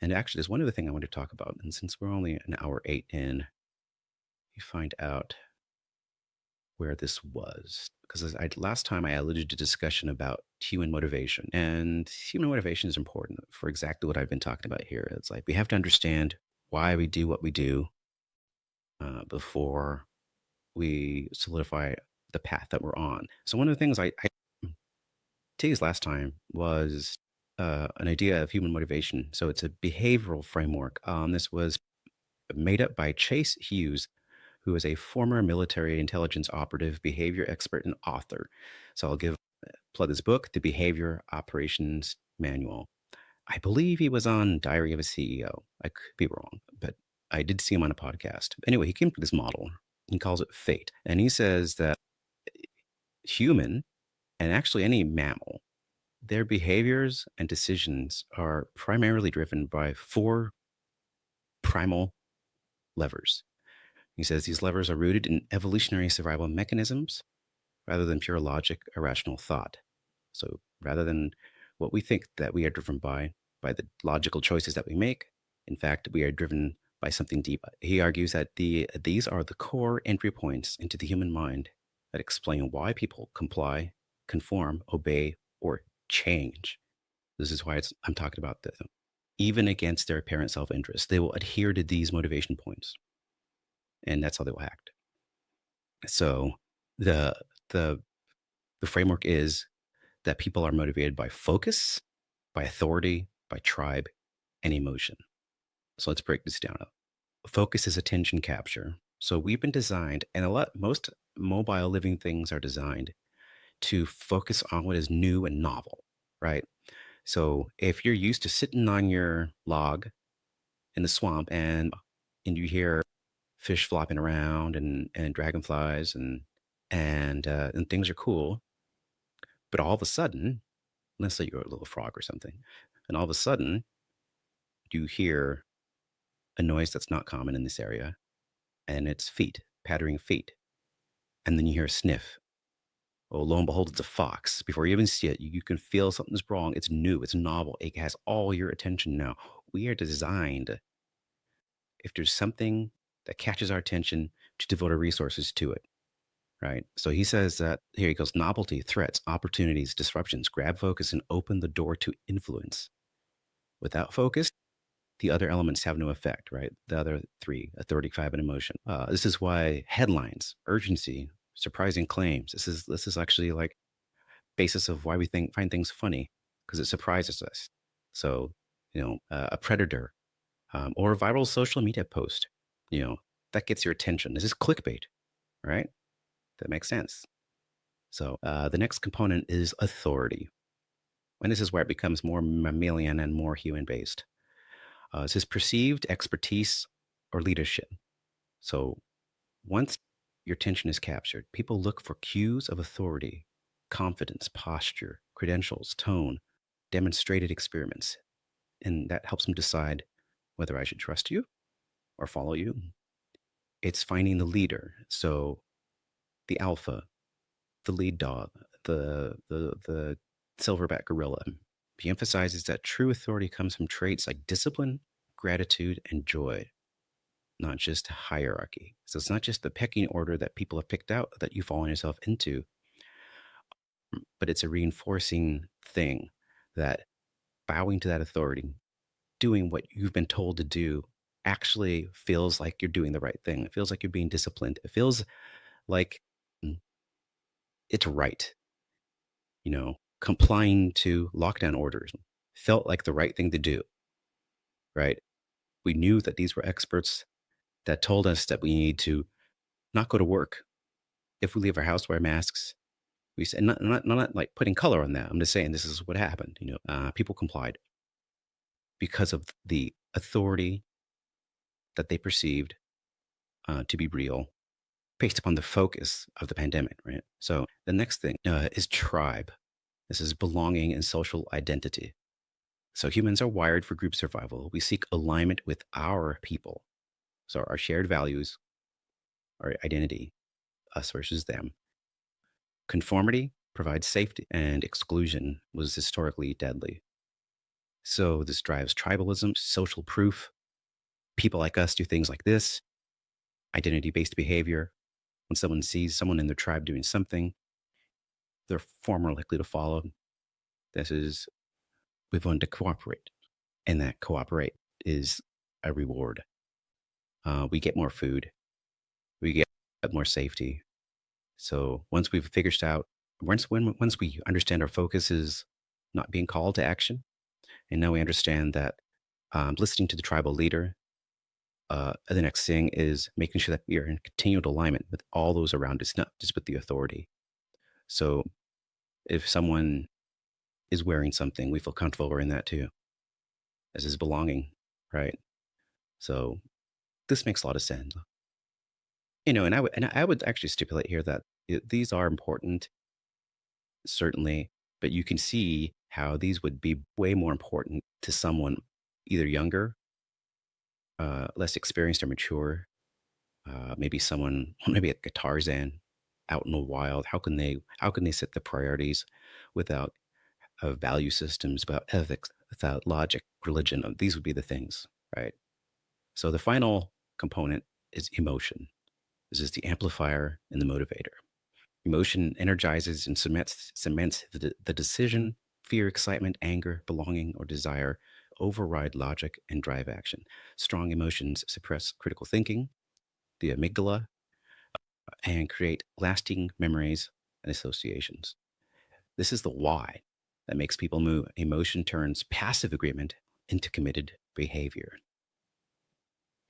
And actually, there's one other thing I want to talk about. And since we're only an hour 8 in, you find out where this was. Because last time I alluded to discussion about human motivation. And human motivation is important for exactly what I've been talking about here. It's like we have to understand why we do what we do before we solidify the path that we're on. So one of the things I teased last time was an idea of human motivation. So it's a behavioral framework. This was made up by Chase Hughes, who is a former military intelligence operative, behavior expert, and author. So I'll plug this book, The Behavior Operations Manual. I believe he was on Diary of a CEO. I could be wrong, but I did see him on a podcast. Anyway, he came to this model. He calls it fate. And he says that human, and actually any mammal, their behaviors and decisions are primarily driven by 4 primal levers. He says these levers are rooted in evolutionary survival mechanisms rather than pure logic or rational thought. So rather than what we think that we are driven by the logical choices that we make, in fact, we are driven by something deep. He argues that these are the core entry points into the human mind that explain why people comply, conform, obey, or change. This is why I'm talking about this. Even against their apparent self-interest, they will adhere to these motivation points. And that's how they will act. So the framework is that people are motivated by focus, by authority, by tribe, and emotion. So let's break this down. Focus is attention capture. So we've been designed, and most mobile living things are designed to focus on what is new and novel, right? So if you're used to sitting on your log in the swamp and you hear fish flopping around and dragonflies and things are cool, but all of a sudden, let's say you're a little frog or something, and all of a sudden you hear a noise that's not common in this area, and it's feet, pattering feet, and then you hear a sniff. Oh, lo and behold, it's a fox. Before you even see it, you can feel something's wrong. It's new, it's novel, it has all your attention now. We are designed, if there's something that catches our attention, to devote our resources to it, right? So he says that, here he goes, novelty, threats, opportunities, disruptions, grab focus and open the door to influence. Without focus, the other elements have no effect, right? The other 3, authority, tribe, and emotion. This is why headlines, urgency, surprising claims. This is actually like basis of why we find things funny, because it surprises us. So, a predator or a viral social media post, that gets your attention. This is clickbait, right? That makes sense. So the next component is authority. And this is where it becomes more mammalian and more human-based. This is perceived expertise or leadership. So once your attention is captured, people look for cues of authority, confidence, posture, credentials, tone, demonstrated experiments. And that helps them decide whether I should trust you or follow you. It's finding the leader. So the alpha, the lead dog, the silverback gorilla. He emphasizes that true authority comes from traits like discipline, gratitude, and joy, not just hierarchy. So it's not just the pecking order that people have picked out that you fall yourself into, but it's a reinforcing thing that bowing to that authority, doing what you've been told to do, actually feels like you're doing the right thing. It feels like you're being disciplined. It feels like it's right. complying to lockdown orders felt like the right thing to do, right? We knew that these were experts that told us that we need to not go to work. If we leave our house, wear masks. We said, not like putting color on that. I'm just saying this is what happened. People complied because of the authority that they perceived to be real based upon the focus of the pandemic, right? So the next thing is tribe. This is belonging and social identity. So humans are wired for group survival. We seek alignment with our people. So our shared values, our identity, us versus them. Conformity provides safety, and exclusion was historically deadly. So this drives tribalism, social proof. People like us do things like this, identity-based behavior. When someone sees someone in their tribe doing something, they're far more likely to follow. This is, we've learned to cooperate, and that cooperate is a reward. We get more food, we get more safety. So once we've figured out, once we understand our focus is not being called to action, and now we understand that listening to the tribal leader, the next thing is making sure that we are in continued alignment with all those around us, not just with the authority. So if someone is wearing something, we feel comfortable wearing that too, as is belonging, right? So this makes a lot of sense. And I would actually stipulate here that these are important, certainly, but you can see how these would be way more important to someone either younger, less experienced or mature, maybe someone, maybe a Tarzan out in the wild. How can they set the priorities without value systems, without ethics, without logic, religion? These would be the things, right? So the final component is emotion. This is the amplifier and the motivator. Emotion energizes and cements the decision. Fear, excitement, anger, belonging, or desire override logic and drive action. Strong emotions suppress critical thinking, the amygdala, and create lasting memories and associations. This is the why that makes people move. Emotion turns passive agreement into committed behavior.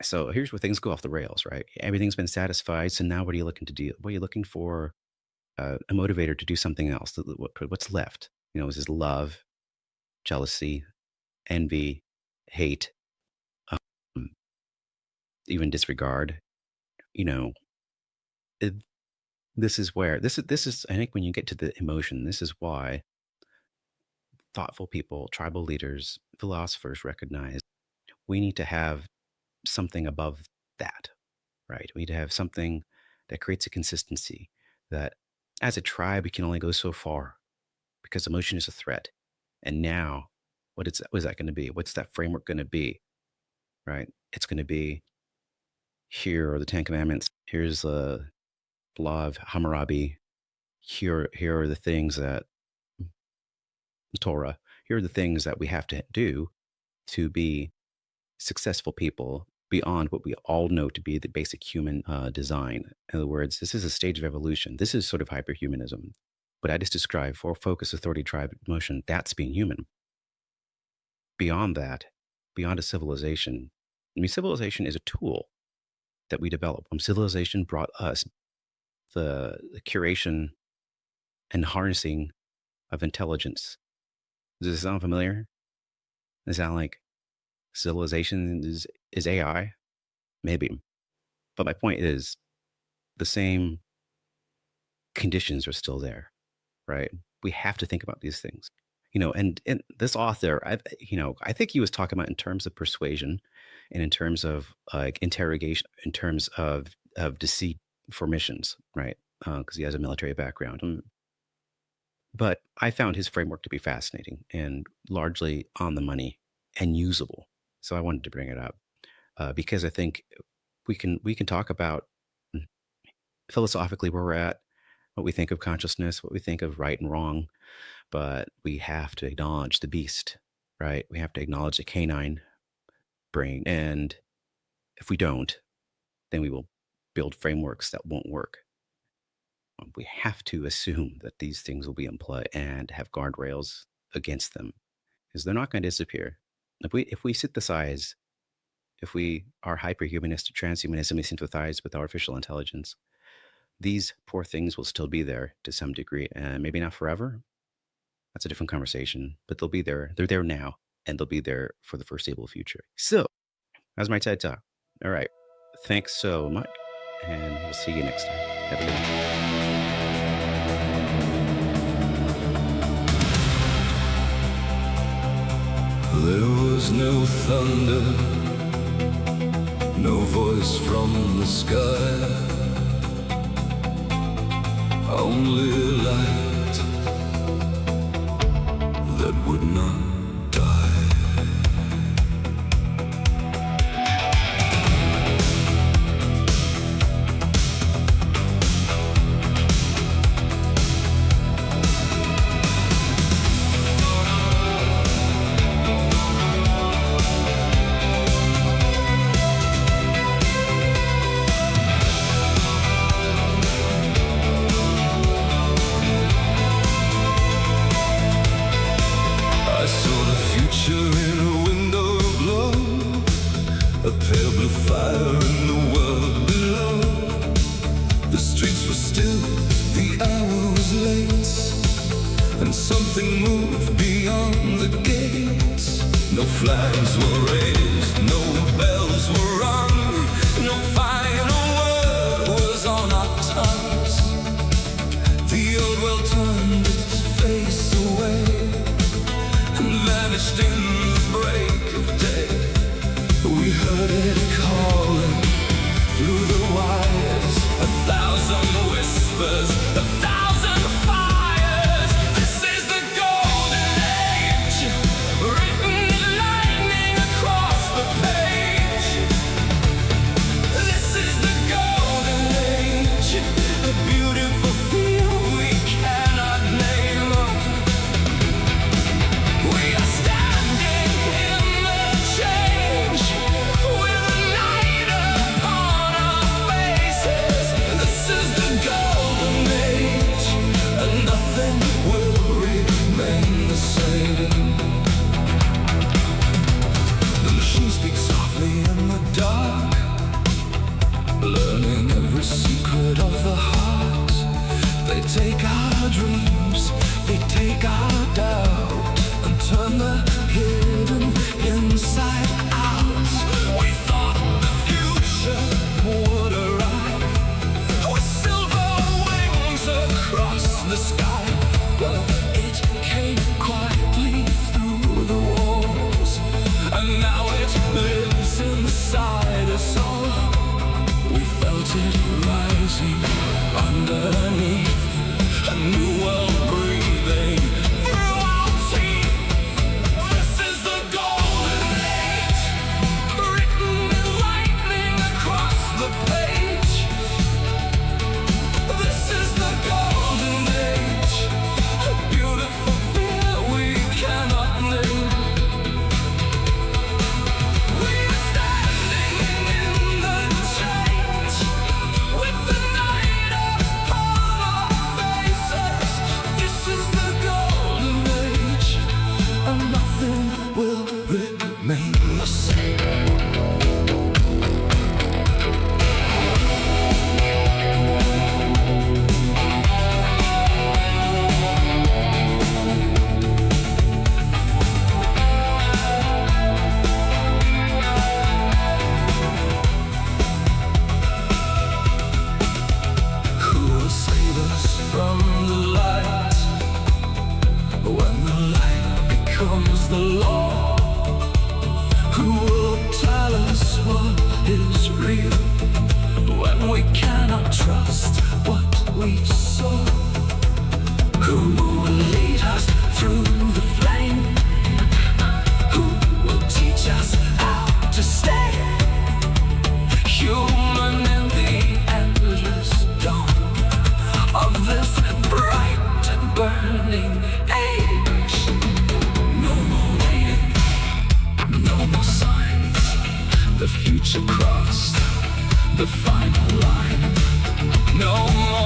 So here's where things go off the rails, right? Everything's been satisfied. So now what are you looking to do? What are you looking for? A motivator to do something else. What's left? Is this love, jealousy, envy, hate, even disregard? This is where this is. I think when you get to the emotion, this is why thoughtful people, tribal leaders, philosophers recognize we need to have something above that, right? We need to have something that creates a consistency that as a tribe, we can only go so far because emotion is a threat. And now what is that going to be? What's that framework going to be, right? It's going to be, here are the 10 commandments. Here's the law of Hammurabi. Here are the things that Torah. Here are the things that we have to do to be successful people beyond what we all know to be the basic human design. In other words, this is a stage of evolution. This is sort of hyperhumanism. What I just described for focus, authority, tribe, emotion, that's being human. Beyond that, beyond a civilization, civilization is a tool that we develop. Civilization brought us the curation and harnessing of intelligence. Does this sound familiar? Does it sound like civilization is AI? Maybe. But my point is the same conditions are still there, right? We have to think about these things. And this author, I think he was talking about in terms of persuasion and in terms of like interrogation, in terms of deceit for missions, right? Because he has a military background. But I found his framework to be fascinating and largely on the money and usable. So I wanted to bring it up because I think we can talk about philosophically where we're at, what we think of consciousness, what we think of right and wrong, but we have to acknowledge the beast, right? We have to acknowledge the canine brain. And if we don't, then we will build frameworks that won't work. We have to assume that these things will be in play and have guardrails against them, because they're not going to disappear. If we synthesize, if we are hyperhumanist or transhumanism, we sympathize with artificial intelligence, these poor things will still be there to some degree, and maybe not forever. That's a different conversation, but they'll be there. They're there now, and they'll be there for the foreseeable future. So, that's my TED Talk. All right. Thanks so much, and we'll see you next time. Have a good night. There was no thunder, no voice from the sky, only light that would not die. Something moved beyond the gates. No flags were raised, no bells were rung, no final word was on our tongues. The old world turned its face away and vanished in the break of day. We heard it calling through the wires, 1,000 whispers, 1,000 fires. This is the golden age, written in lightning across the page. This is the golden age, a beautiful feel we cannot name. We are standing in the change, with the night upon our faces. This is the golden age, and nothing will remain the same. The machines speak softly in the dark, learning every secret of the heart. They take our dreams, they take our doubt, and turn the hidden inside out. We thought the future would arrive with silver wings across the sky, but it came quietly through the walls, and now it lives inside us all. We felt it rising underneath, a new world breathing through our teeth. This is the golden age, written in lightning across the page. This is the golden age, a beautiful fear we cannot name. We are standing in the change, with the night upon our faces. This is the golden age, and nothing will remain the same. Who will save us from the light when the light becomes the law? Who will tell us what is real when we cannot trust what we saw? Who will lead us through the flame? Who will teach us how to stay human in the endless dawn of this bright and burning age? No more waiting, no more signs. The future crossed the final line. No more